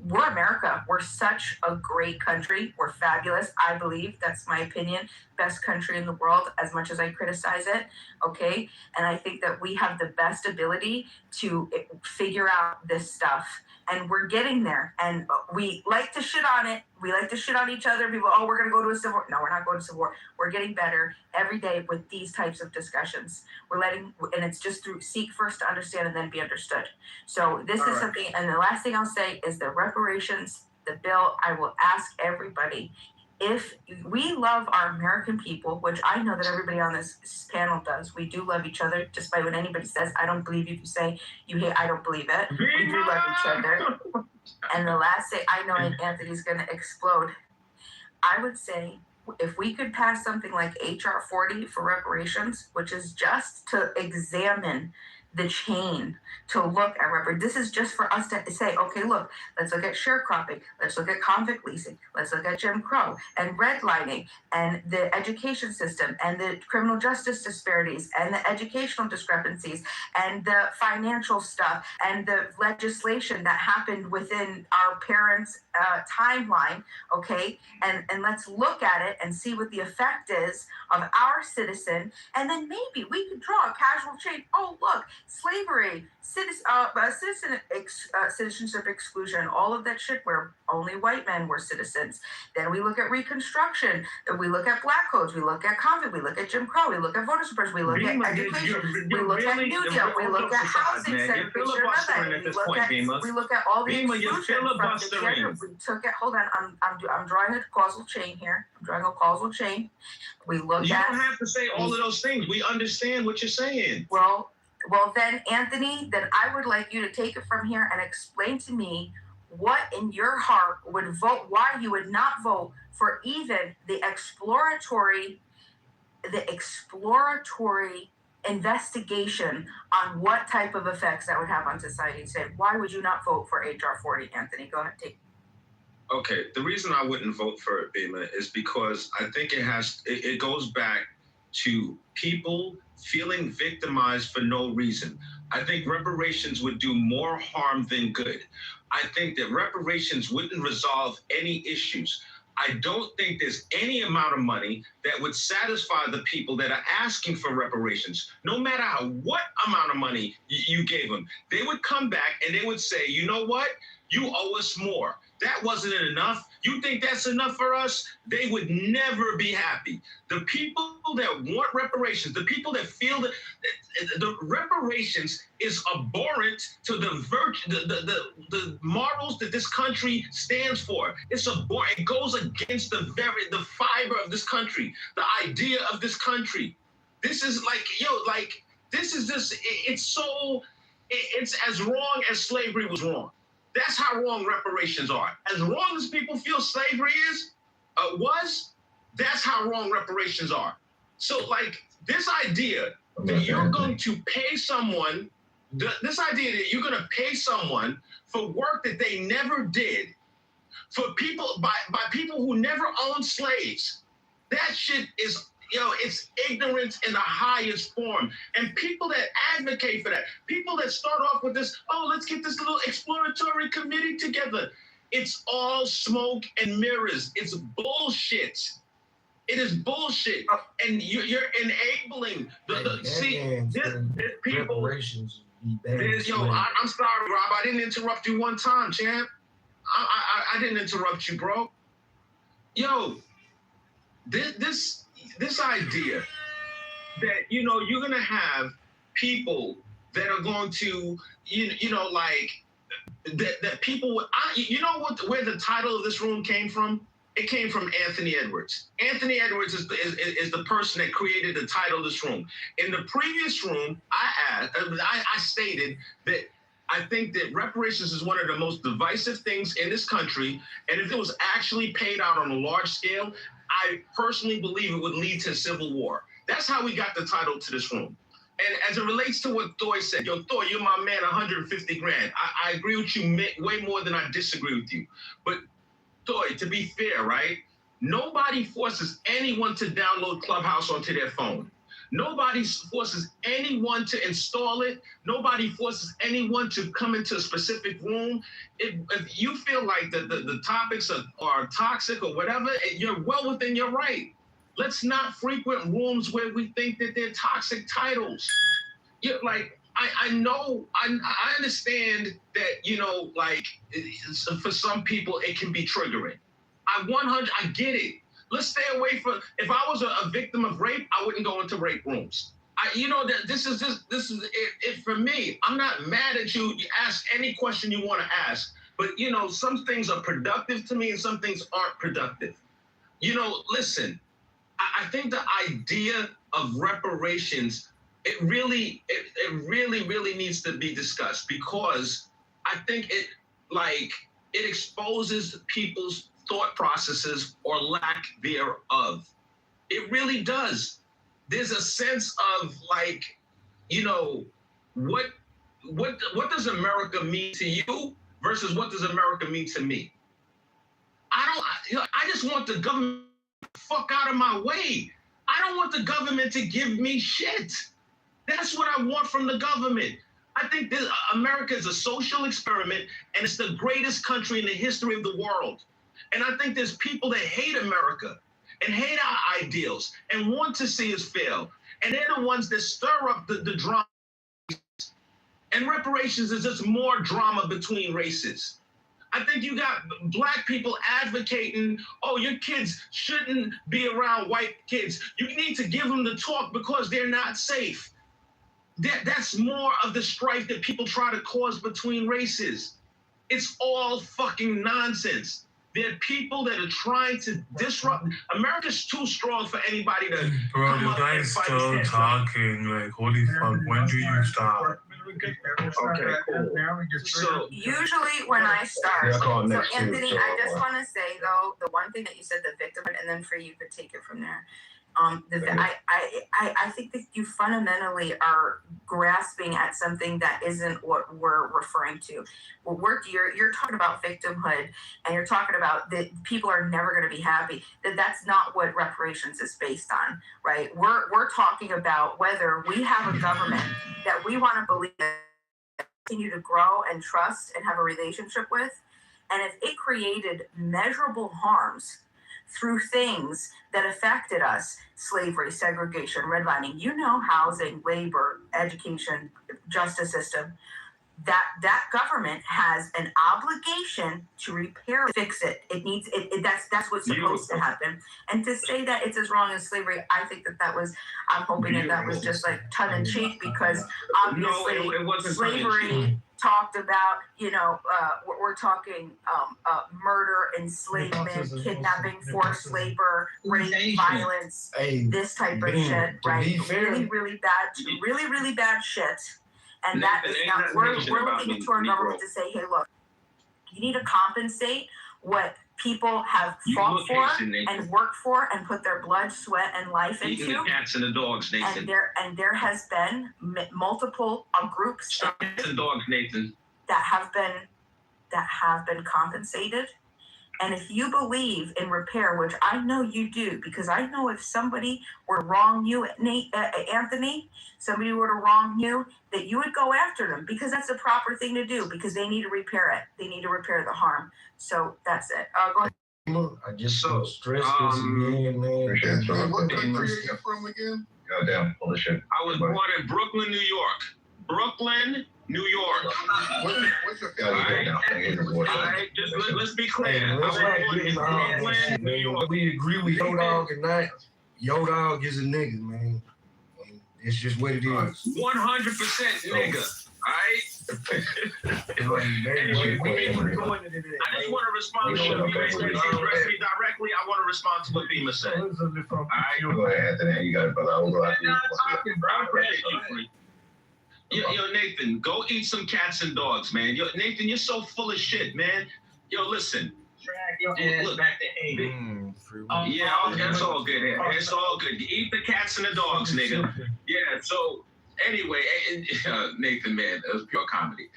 Speaker 7: we're America. We're such a great country. We're fabulous. I believe, that's my opinion, best country in the world, as much as I criticize it. Okay. And I think that we have the best ability to figure out this stuff. And we're getting there. And we like to shit on it. We like to shit on each other. People, we're going to go to a civil war. No, we're not going to civil war. We're getting better every day with these types of discussions. And it's just through seek first to understand and then be understood. So this is something, and the last thing I'll say is the reparations, the bill, I will ask everybody, if we love our American people, which I know that everybody on this panel does, we do love each other, despite what anybody says. I don't believe you if you say you hate, I don't believe it. We do love each other. And the last thing, I know Anthony's going to explode. I would say, if we could pass something like HR 40 for reparations, which is just to examine the chain, to look at this is just for us to say, okay, look, let's look at sharecropping, let's look at convict leasing, let's look at Jim Crow and redlining and the education system and the criminal justice disparities and the educational discrepancies and the financial stuff and the legislation that happened within our parents' timeline, okay? And let's look at it and see what the effect is of our and then maybe we could draw a casual chain. Oh, look, slavery, citizenship exclusion, all of that shit where only white men were citizens. Then we look at Reconstruction, we look at Black codes, we look at convict, we look at Jim Crow, we look at voter suppression, we look at education, we look at New Deal, we look at housing segregation, we look at all the exclusion from the gender. We took it. Hold on, I'm drawing a causal chain here. We look
Speaker 3: You
Speaker 7: at.
Speaker 3: don't have to say all of those things. We understand what you're saying.
Speaker 7: Well, then, Anthony, then I would like you to take it from here and explain to me what in your heart would vote, why you would not vote for even the exploratory investigation on what type of effects that would have on society today. Why would you not vote for HR 40, Anthony? Go ahead, take.
Speaker 3: Okay, the reason I wouldn't vote for it, Bima, is because I think it goes back to people feeling victimized for no reason. I think reparations would do more harm than good. I think that reparations wouldn't resolve any issues. I don't think there's any amount of money that would satisfy the people that are asking for reparations. No matter what amount of money you gave them, they would come back and they would say, you know what? You owe us more. That wasn't enough. You think that's enough for us? They would never be happy. The people that want reparations, the people that feel that the reparations is abhorrent to the morals that this country stands for. It's abhorrent. It goes against the fiber of this country, the idea of this country. This is this is just, it's as wrong as slavery was wrong. That's how wrong reparations are. As wrong as people feel slavery was, that's how wrong reparations are. So, this idea that you're going to pay someone, for work that they never did, for people, by people who never owned slaves, that shit is it's ignorance in the highest form. And people that advocate for that, people that start off with this, let's get this little exploratory committee together. It's all smoke and mirrors. It's bullshit. It is bullshit. And you're enabling there's people. I'm sorry, Rob. I didn't interrupt you one time, champ. I didn't interrupt you, bro. Yo, this idea that you're gonna have people that are going to that people would where the title of this room came from? It came from Anthony Edwards. Anthony Edwards is the person that created the title of this room. In the previous room, I stated that I think that reparations is one of the most divisive things in this country, and if it was actually paid out on a large scale, I personally believe it would lead to civil war. That's how we got the title to this room. And as it relates to what Thor said, Thor, you're my man, 150 grand. I agree with you way more than I disagree with you. But Thor, to be fair, right? Nobody forces anyone to download Clubhouse onto their phone. Nobody forces anyone to install it. Nobody forces anyone to come into a specific room. If you feel like the topics are toxic or whatever, you're well within your right. Let's not frequent rooms where we think that they're toxic titles. I know, I understand that, for some people it can be triggering. I get it. Let's stay away from, if I was a victim of rape, I wouldn't go into rape rooms. That this is it for me. I'm not mad at you. You ask any question you want to ask, but some things are productive to me and some things aren't productive. Listen, I think the idea of reparations, it really needs to be discussed, because I think it exposes people's thought processes or lack thereof. It really does. There's a sense of what does America mean to you versus what does America mean to me? I just want the government to fuck out of my way. I don't want the government to give me shit. That's what I want from the government. I think that America is a social experiment, and it's the greatest country in the history of the world. And I think there's people that hate America and hate our ideals and want to see us fail. And they're the ones that stir up the drama. And reparations is just more drama between races. I think you got black people advocating, your kids shouldn't be around white kids. You need to give them the talk because they're not safe. That's more of the strife that people try to cause between races. It's all fucking nonsense. There are people that are trying to disrupt. America's too strong for anybody to.
Speaker 21: Bro, you guys still talking. Holy fuck, when do you stop?
Speaker 3: Okay, cool.
Speaker 7: So usually when I start, so Anthony, I just want to say though, the one thing that you said, the victim, and then for you could take it from there. I think that you fundamentally are grasping at something that isn't what we're referring to. You're talking about victimhood, and you're talking about that people are never going to be happy. That's not what reparations is based on, right? We're talking about whether we have a government that we want to believe continue to grow and trust and have a relationship with, and if it created measurable harms through things that affected us, slavery, segregation, redlining, housing, labor, education, justice system, that government has an obligation to repair, fix it. It needs it. That's what's supposed to happen. And to say that it's as wrong as slavery, I think that was. I'm hoping that was just tongue in cheek, because obviously
Speaker 3: it wasn't
Speaker 7: slavery talked about. We're talking murder, enslavement, kidnapping, forced labor, rape, violence, this type of shit, right? Really, really bad shit. And that is not, we're looking into our government to say, hey, look, you need to compensate what people have fought for and worked for and put their blood, sweat, and life into.
Speaker 3: The cats and the dogs, Nathan.
Speaker 7: And there has been multiple groups
Speaker 3: the dogs, Nathan.
Speaker 7: that have been compensated And if you believe in repair, which I know you do, because I know if somebody were to wrong you, Anthony, somebody were to wrong you, that you would go after them because that's the proper thing to do because they need to repair it. They need to repair the harm. So that's it. Go ahead.
Speaker 10: I just so stress this again, man.
Speaker 5: What country are you from again?
Speaker 12: Goddamn, all this shit.
Speaker 3: I was born in Brooklyn, New York. Brooklyn, New York.
Speaker 5: What's your
Speaker 3: All right, just let's be clear. I was born in Brooklyn, New York.
Speaker 10: We agree with Yo Dog and that. Yo Dog is a nigga, man. It's just what it is.
Speaker 3: 100% nigga. All right. Anyway, I just want to respond to what Bima said. Directly, I want to respond to what Bima said. All right.
Speaker 12: Go ahead, Anthony. You got it, brother. I will go after you.
Speaker 3: I appreciate you. Yo, Nathan, go eat some cats and dogs, man. Yo, Nathan, you're so full of shit, man. Yo, listen.
Speaker 16: Look back to 80.
Speaker 3: Yeah, okay, it's all good. It's all good. Eat the cats and the dogs, nigga. Yeah, so anyway, Nathan, man, that was pure comedy.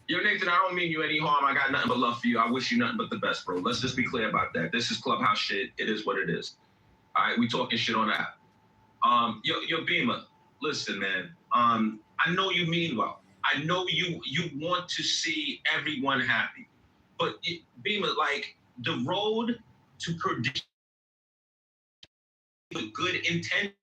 Speaker 3: Yo, Nathan, I don't mean you any harm. I got nothing but love for you. I wish you nothing but the best, bro. Let's just be clear about that. This is Clubhouse shit. It is what it is. All right, we talking shit on that. Yo, Bima, listen, man. I know you mean well. I know you want to see everyone happy. But Bima, like, the road to produce with good intention